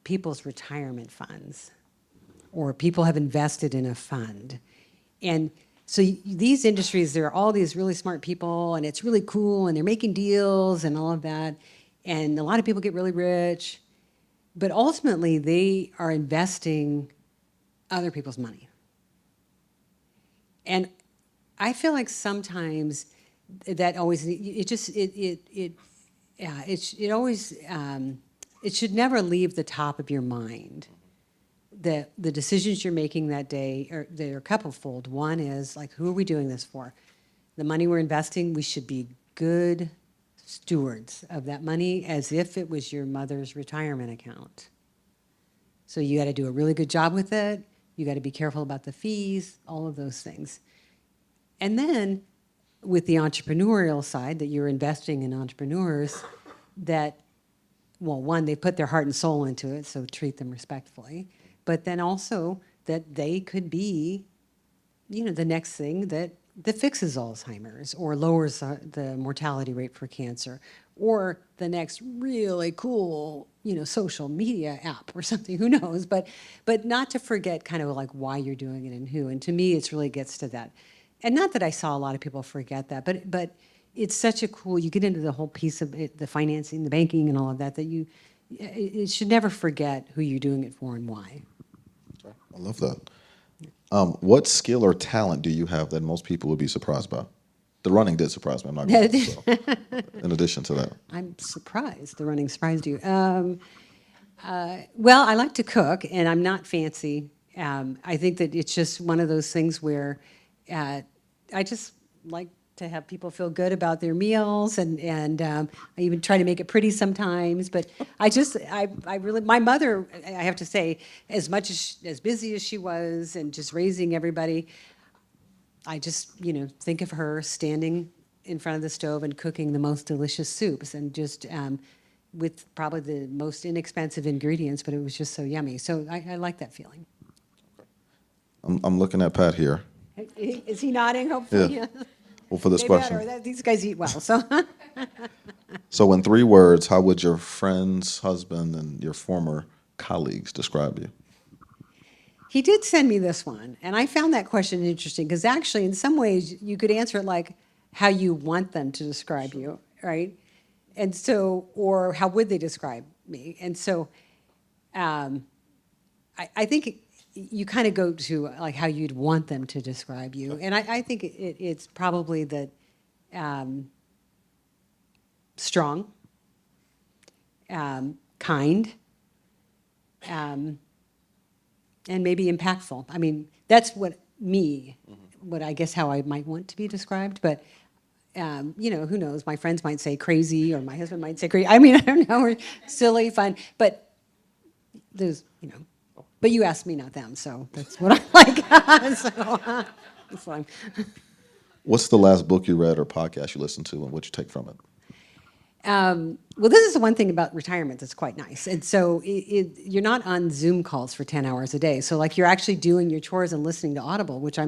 people's retirement funds, or people have invested in a fund. And so these industries, there are all these really smart people, and it's really cool, and they're making deals and all of that. And a lot of people get really rich. But ultimately, they are investing other people's money. And I feel like sometimes that always, it should never leave the top of your mind. The decisions you're making that day they're a couple-fold. One is, like, who are we doing this for? The money we're investing, we should be good stewards of that money as if it was your mother's retirement account. So you got to do a really good job with it. You got to be careful about the fees, all of those things. And then with the entrepreneurial side, that you're investing in entrepreneurs that, well, one, they put their heart and soul into it, so treat them respectfully. But then also that they could be, the next thing that fixes Alzheimer's or lowers the mortality rate for cancer, or the next really cool, social media app or something, who knows, but not to forget kind of like why you're doing it and who. And to me, it really gets to that. And not that I saw a lot of people forget that, but it's such a cool, you get into the whole piece of it, the financing, the banking and all of that, that it should never forget who you're doing it for and why. I love that. What skill or talent do you have that most people would be surprised by? The running did surprise me. I'm not going to. So, in addition to that, I'm surprised the running surprised you. Well, I like to cook, and I'm not fancy. I think that it's just one of those things where I just like to have people feel good about their meals, and I even try to make it pretty sometimes. But I really, my mother, I have to say, as much as busy as she was, and just raising everybody, I just, think of her standing in front of the stove and cooking the most delicious soups, and just with probably the most inexpensive ingredients, but it was just so yummy. So I like that feeling. I'm looking at Pat here. Is he nodding? Hopefully. Yeah. Well, for this They question. better. These guys eat well. So So, in 3 words, how would your friends, husband, and your former colleagues describe you? he did send me this one, and I found that question interesting because actually, in some ways, you could answer it like how you want them to describe you, right? And so, or how would they describe me? And so, I think you kind of go to like how you'd want them to describe you, and I think it's probably that strong, kind, and maybe impactful. I mean, that's what I guess how I might want to be described, but. Who knows? My friends might say crazy, or my husband might say crazy. I mean, I don't know, or silly, fun. But there's, But you asked me, not them, so that's what I like. That's fine. What's the last book you read or podcast you listened to, and what you take from it? Well, this is the one thing about retirement that's quite nice. And so you're not on Zoom calls for 10 hours a day. So like you're actually doing your chores and listening to Audible, which I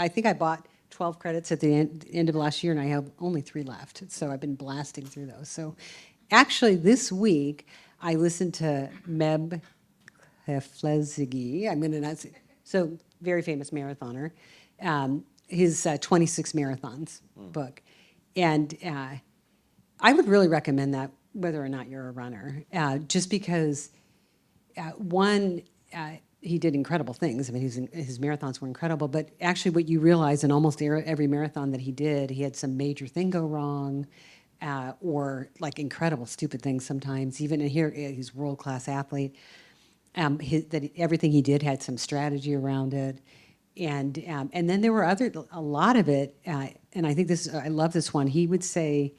think I bought 12 credits at the end of last year, and I have only 3 left. So I've been blasting through those. So actually this week, I listened to Meb Heflezighi. I'm going to not say, so very famous marathoner. His 26 marathons book. And I would really recommend that, whether or not you're a runner, just because, one, he did incredible things. I mean, his marathons were incredible, but actually what you realize in almost every marathon that he did, he had some major thing go wrong, or like incredible stupid things sometimes. Even here, he's a world-class athlete. That everything he did had some strategy around it. And then there were a lot of it, and I think I love this one. He would say,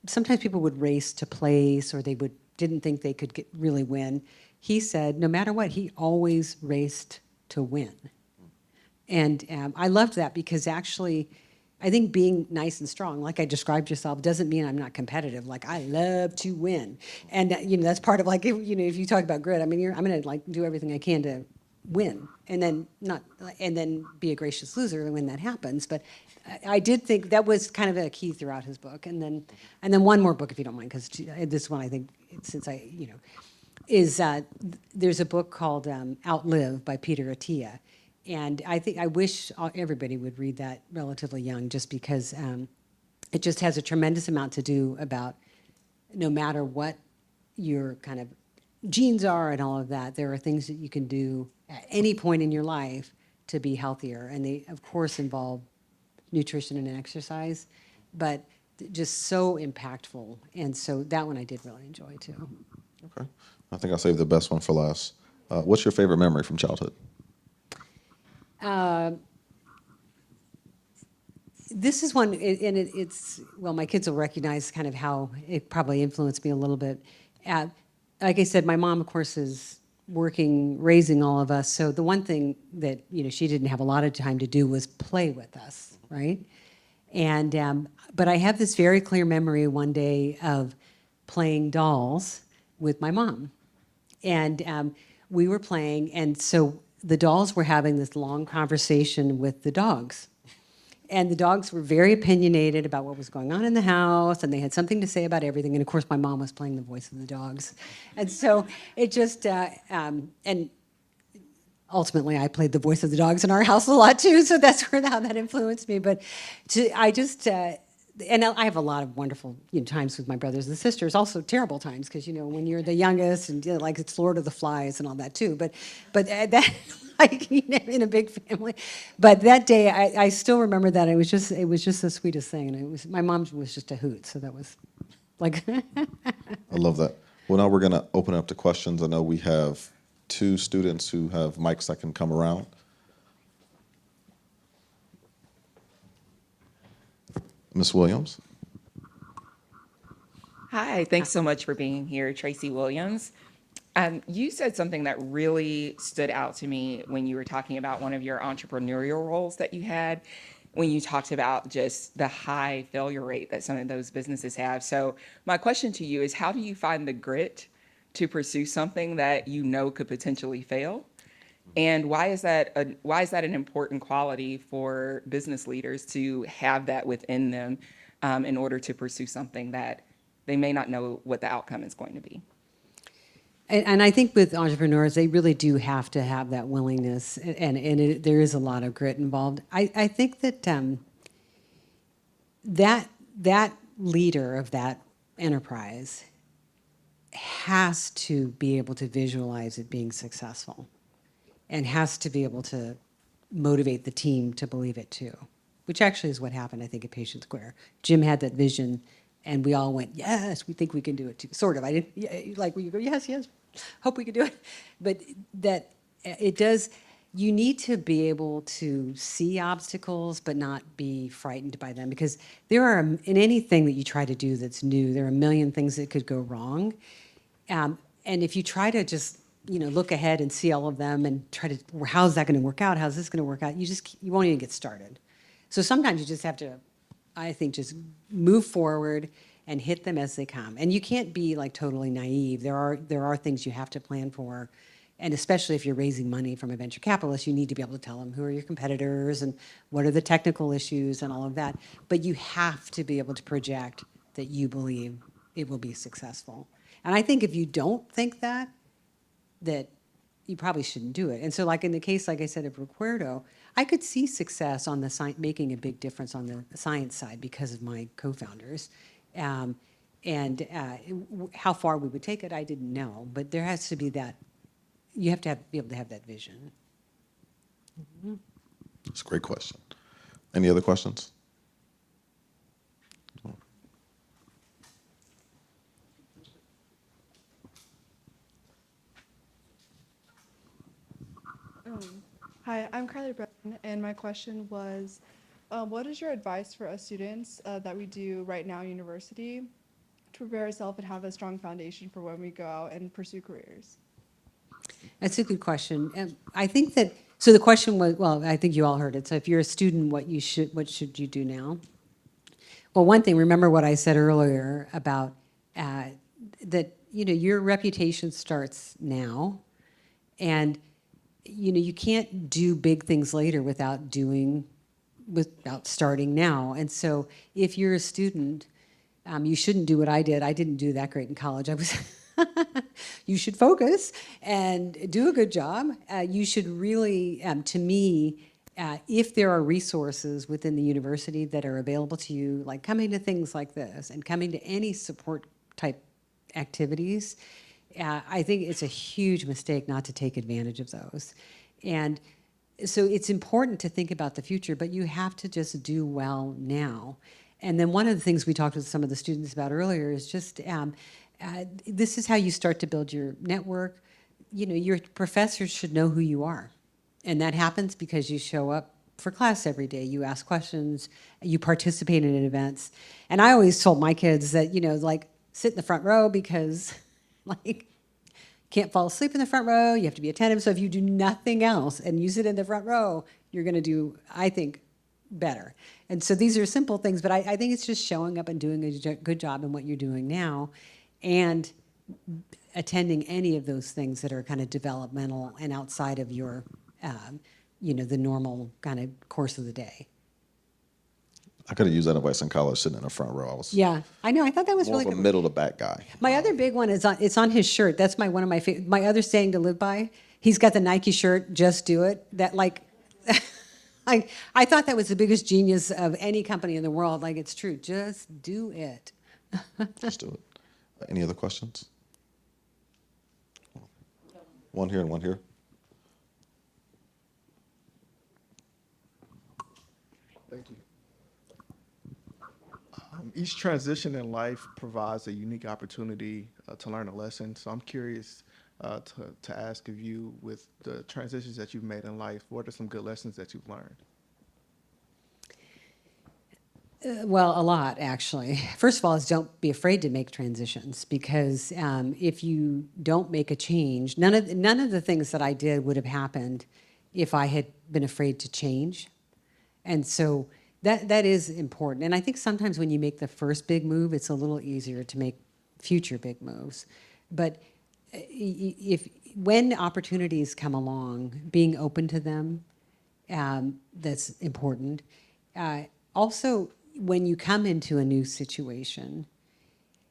sometimes people would race to place, or they didn't think they could really win. He said, no matter what, he always raced to win. And I loved that because actually, I think being nice and strong, like I described yourself, doesn't mean I'm not competitive. Like I love to win, and that's part of like if you talk about grit. I mean, I'm going to like do everything I can to win, and then be a gracious loser when that happens. But I did think that was kind of a key throughout his book, and then one more book if you don't mind, because this one I think since is there's a book called Outlive by Peter Attia. And I wish everybody would read that relatively young, just because it just has a tremendous amount to do about no matter what your kind of genes are and all of that, there are things that you can do at any point in your life to be healthier. And they, of course, involve nutrition and exercise, but just so impactful. And so that one I did really enjoy, too. Okay. I think I saved the best one for last. What's your favorite memory from childhood? This is one, and it's, well, my kids will recognize kind of how it probably influenced me a little bit. Like I said, my mom, of course, is working, raising all of us. So the one thing that, she didn't have a lot of time to do was play with us, right? And, but I have this very clear memory one day of playing dolls with my mom. And we were playing, and so the dolls were having this long conversation with the dogs. And the dogs were very opinionated about what was going on in the house, and they had something to say about everything. And of course, my mom was playing the voice of the dogs. And so it just, and ultimately I played the voice of the dogs in our house a lot too, so that's where how that influenced me. But I just and I have a lot of wonderful times with my brothers and sisters. Also terrible times because when you're the youngest and like it's Lord of the Flies and all that too. But that like in a big family. But that day I still remember that it was just the sweetest thing, and it was my mom was just a hoot. So that was like. I love that. Well, now we're going to open up to questions. I know we have 2 students who have mics that can come around. Ms. Williams. Hi, thanks so much for being here, Tracy Williams. You said something that really stood out to me when you were talking about one of your entrepreneurial roles that you had, when you talked about just the high failure rate that some of those businesses have. So my question to you is, how do you find the grit to pursue something that you know could potentially fail? And why is that an important quality for business leaders to have that within them in order to pursue something that they may not know what the outcome is going to be? And I think with entrepreneurs, they really do have to have that willingness, and there is a lot of grit involved. I think that that leader of that enterprise has to be able to visualize it being successful, and has to be able to motivate the team to believe it too, which actually is what happened, I think, at Patient Square. Jim had that vision, and we all went, yes, we think we can do it too. Sort of. I didn't, like, you go, yes, hope we can do it. But that it does, you need to be able to see obstacles, but not be frightened by them. Because there are, in anything that you try to do that's new, there are a million things that could go wrong. And if you try to just look ahead and see all of them and try to, how's that going to work out? How's this going to work out? You won't even get started. So sometimes you just have to, I think, just move forward and hit them as they come. And you can't be like totally naive. There are things you have to plan for. And especially if you're raising money from a venture capitalist, you need to be able to tell them who are your competitors and what are the technical issues and all of that. But you have to be able to project that you believe it will be successful. And I think if you don't think that you probably shouldn't do it. And so like in the case, like I said, of Recuerdo, I could see success on the making a big difference on the science side because of my co-founders. How far we would take it, I didn't know. But there has to be that, you have to be able to have that vision. That's a great question. Any other questions? Hi, I'm Carly Brennan, and my question was, what is your advice for us students that we do right now in university to prepare ourselves and have a strong foundation for when we go out and pursue careers? That's a good question. And I think that, so the question was, well, I think you all heard it. So if you're a student, what should you do now? Well, one thing, remember what I said earlier about that, your reputation starts now. And, you can't do big things later without starting now. And so if you're a student, you shouldn't do what I did. I didn't do that great in college. You should focus and do a good job. You should really, to me, if there are resources within the university that are available to you, like coming to things like this and coming to any support type activities, I think it's a huge mistake not to take advantage of those. And so it's important to think about the future, but you have to just do well now. And then one of the things we talked with some of the students about earlier is just, this is how you start to build your network. Your professors should know who you are. And that happens because you show up for class every day. You ask questions, you participate in events. And I always told my kids that, like, sit in the front row because, like, can't fall asleep in the front row. You have to be attentive. So if you do nothing else and you sit in the front row, you're going to do, I think, better. And so these are simple things, but I think it's just showing up and doing a good job in what you're doing now and attending any of those things that are kind of developmental and outside of your, the normal kind of course of the day. I could have used that advice in college, sitting in the front row. I was Yeah, I know. I thought that was more really of a good. middle to back guy. My other big one is it's on his shirt. That's one of my favorite. My other saying to live by He's got the Nike shirt, just do it. That like, I thought that was the biggest genius of any company in the world. Like, it's true, just do it. Let's do it. Any other questions? One here and one here. Thank you. Each transition in life provides a unique opportunity to learn a lesson. So I'm curious to ask of you, with the transitions that you've made in life, what are some good lessons that you've learned? Well, a lot, actually. First of all, is don't be afraid to make transitions, because if you don't make a change, none of the things that I did would have happened if I had been afraid to change. And so that is important. And I think sometimes when you make the first big move, it's a little easier to make future big moves. But when opportunities come along, being open to them, that's important. Also, when you come into a new situation,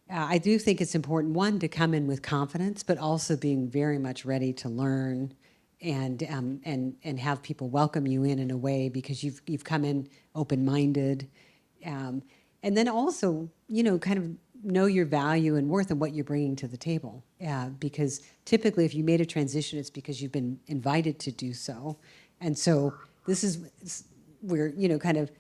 I do think it's important, one, to come in with confidence, but also being very much ready to learn and have people welcome you in a way, because you've come in open-minded, and then also, you know, kind of know your value and worth and what you're bringing to the table. Because typically, if you made a transition, it's because you've been invited to do so, and so this is where, you know, kind of.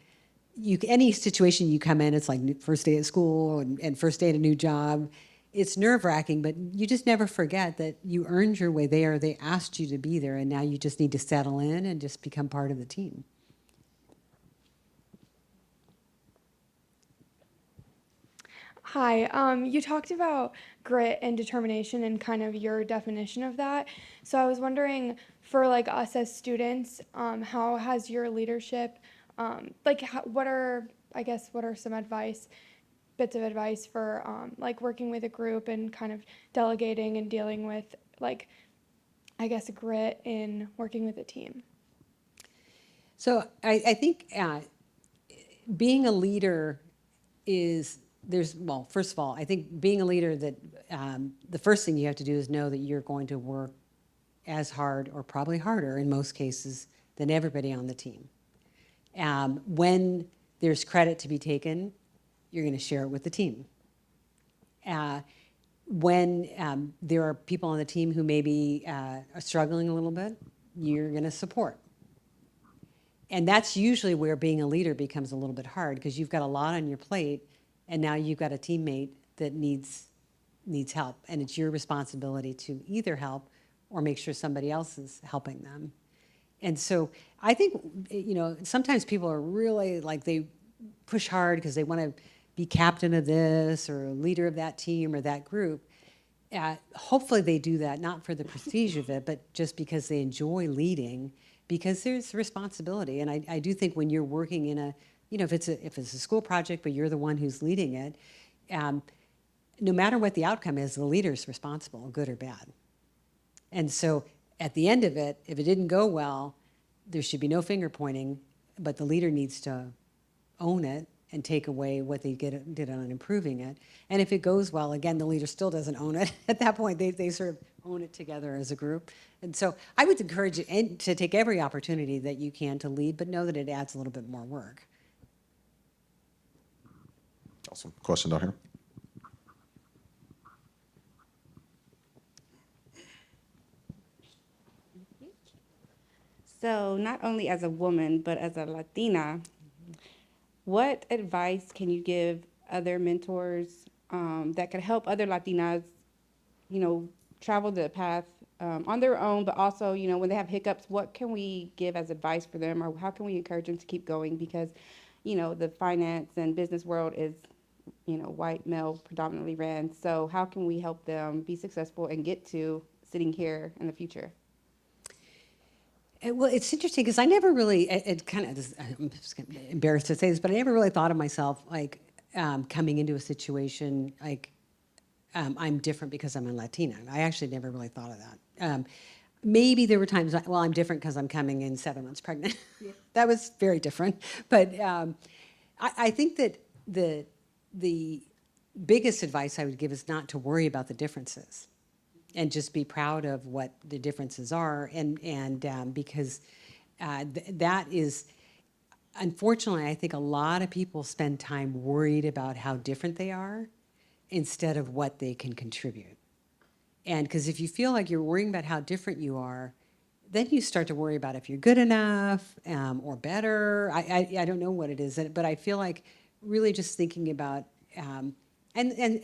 Any situation you come in, it's like first day at school and first day at a new job. It's nerve-wracking, but you just never forget that you earned your way there. They asked you to be there, and now you just need to settle in and just become part of the team. Hi, you talked about grit and determination and kind of your definition of that. So I was wondering, for like us as students, how has your leadership, what are some bits of advice for like working with a group and kind of delegating and dealing with grit in working with a team? So I think being a leader first of all, I think being a leader, that the first thing you have to do is know that you're going to work as hard, or probably harder in most cases, than everybody on the team. When there's credit to be taken, you're going to share it with the team. When there are people on the team who maybe are struggling a little bit, you're going to support. And that's usually where being a leader becomes a little bit hard, because you've got a lot on your plate, and now you've got a teammate that needs help, and it's your responsibility to either help or make sure somebody else is helping them. And so I think, you know, sometimes people are really like, they push hard because they want to be captain of this or leader of that team or that group. Hopefully they do that not for the prestige of it, but just because they enjoy leading, because there's responsibility. And I do think when you're working in a, you know, if it's a school project, but you're the one who's leading it, no matter what the outcome is, the leader's responsible, good or bad. And so at the end of it, if it didn't go well, there should be no finger pointing, but the leader needs to own it and take away what they did on improving it. And if it goes well, again, the leader still doesn't own it. At that point, they sort of own it together as a group. And so I would encourage you to take every opportunity that you can to lead, but know that it adds a little bit more work. Awesome. Question down here. So, not only as a woman, but as a Latina, what advice can you give other mentors that could help other Latinas, you know, travel the path on their own, but also, you know, when they have hiccups, what can we give as advice for them, or how can we encourage them to keep going? Because, you know, the finance and business world is, you know, white, male, predominantly ran. So how can we help them be successful and get to sitting here in the future? Well, it's interesting because I never really, it kind of, I'm just embarrassed to say this, but I never really thought of myself like coming into a situation like I'm different because I'm a Latina. I actually never really thought of that. Maybe there were times, well, I'm different because I'm coming in 7 months pregnant. That was very different. But I think that the biggest advice I would give is not to worry about the differences. and just be proud of what the differences are. And because that is, unfortunately, I think a lot of people spend time worried about how different they are instead of what they can contribute. And because if you feel like you're worrying about how different you are, then you start to worry about if you're good enough or better. I don't know what it is, but I feel like really just thinking about, and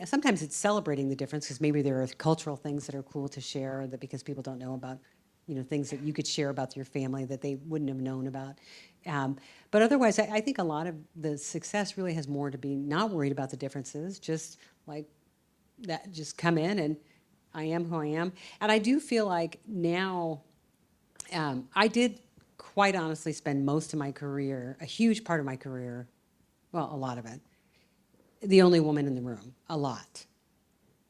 sometimes it's celebrating the difference because maybe there are cultural things that are cool to share that because people don't know about, things that you could share about your family that they wouldn't have known about. But otherwise, I think a lot of the success really has more to be not worried about the differences, just like that, just come in and I am who I am. And I do feel like now, I did quite honestly spend most of my career, a huge part of my career, well, a lot of it, the only woman in the room, a lot.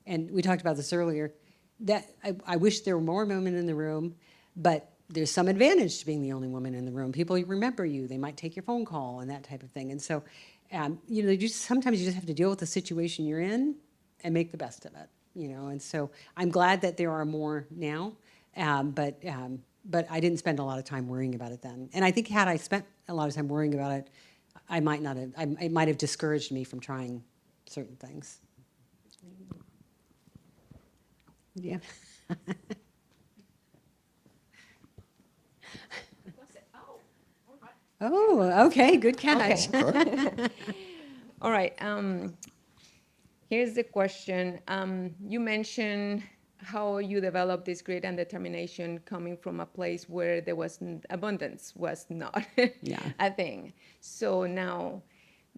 And we talked about this earlier, that I wish there were more women in the room, but there's some advantage to being the only woman in the room. People remember you, they might take your phone call and that type of thing. And so, sometimes you just have to deal with the situation you're in and make the best of it, And so I'm glad that there are more now, but I didn't spend a lot of time worrying about it then. And I think had I spent a lot of time worrying about it, I might not have, it might have discouraged me from trying certain things. Yeah. Oh, okay, good catch. All right. Here's the question. You mentioned how you developed this grit and determination coming from a place where there was abundance was not Yeah. a thing. So now,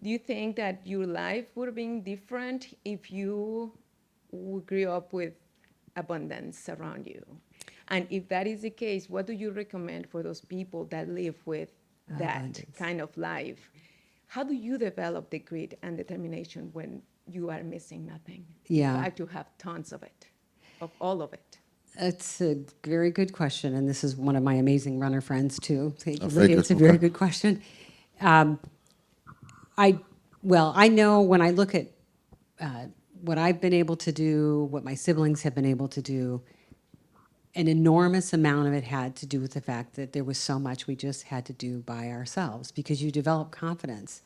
do you think that your life would have been different if you grew up with abundance around you? And if that is the case, what do you recommend for those people that live with that Abundance. kind of life? How do you develop the grit and determination when you are missing nothing? Yeah. You like to have tons of it, of all of it. It's a very good question, and this is one of my amazing runner friends too. Thank you, figured, it's a very okay. good question. I know when I look at what I've been able to do, what my siblings have been able to do, an enormous amount of it had to do with the fact that there was so much we just had to do by ourselves because you develop confidence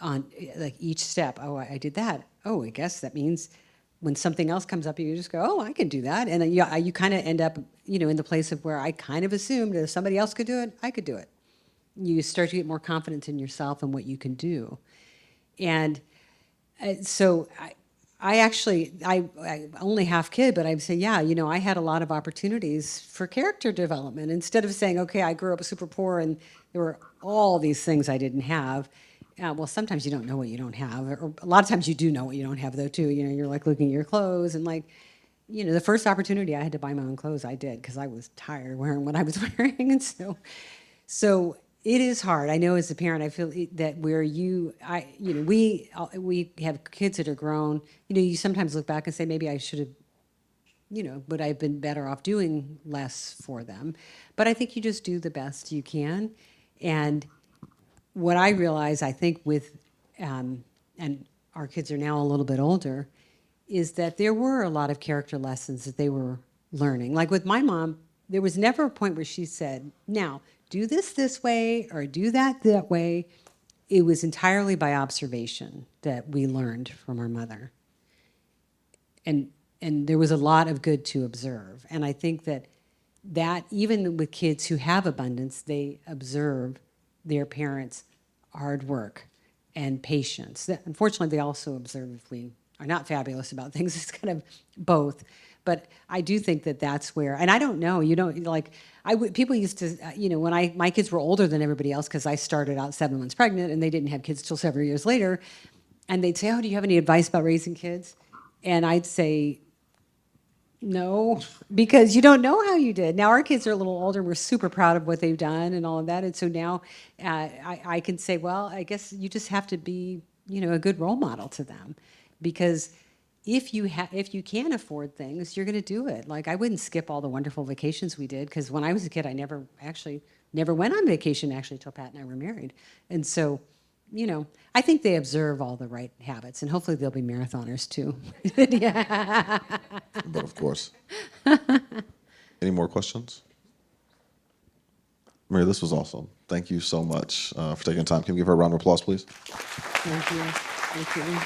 on like each step. Oh, I did that. Oh, I guess that means when something else comes up, you just go, oh, I can do that. And then you kind of end up, in the place of where I kind of assumed that if somebody else could do it, I could do it. You start to get more confidence in yourself and what you can do. And so I only half kid, but I'd say, yeah, I had a lot of opportunities for character development. Instead of saying, okay, I grew up super poor and there were all these things I didn't have. Well, sometimes you don't know what you don't have, or a lot of times you do know what you don't have, though, too. You're like looking at your clothes and like, the first opportunity I had to buy my own clothes, I did because I was tired of wearing what I was wearing, and so it is hard. I know as a parent, I feel that we have kids that are grown. You sometimes look back and say maybe I should have, but I've been better off doing less for them. But I think you just do the best you can. And what I realize, I think with, and our kids are now a little bit older, is that there were a lot of character lessons that they were learning. Like with my mom, there was never a point where she said, now, do this way or do that way. It was entirely by observation that we learned from our mother. And there was a lot of good to observe. And I think that even with kids who have abundance, they observe their parents' hard work and patience. Unfortunately, they also observe if we are not fabulous about things. It's kind of both. But I do think that that's where, and I don't know, people used to, when my kids were older than everybody else, because I started out 7 months pregnant and they didn't have kids till several years later, and they'd say, oh, do you have any advice about raising kids? And I'd say, no, because you don't know how you did. Now our kids are a little older. We're super proud of what they've done and all of that. And so now I can say, well, I guess you just have to be, a good role model to them, because if you can afford things, you're going to do it. Like I wouldn't skip all the wonderful vacations we did, because when I was a kid, I never went on vacation actually till Pat and I were married. And so, you know, I think they observe all the right habits, and hopefully they'll be marathoners too. Yeah. But of course. Any more questions? Maria, this was awesome. Thank you so much for taking time. Can we give her a round of applause, please? Thank you. Thank you.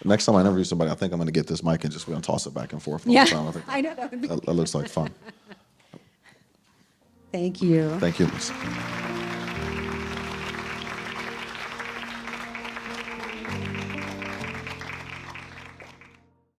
Next time I interview somebody, I think I'm going to get this mic and just we're going to toss it back and forth all Yeah, the time. I think I know that would be. that looks like fun. Thank you. Thank you.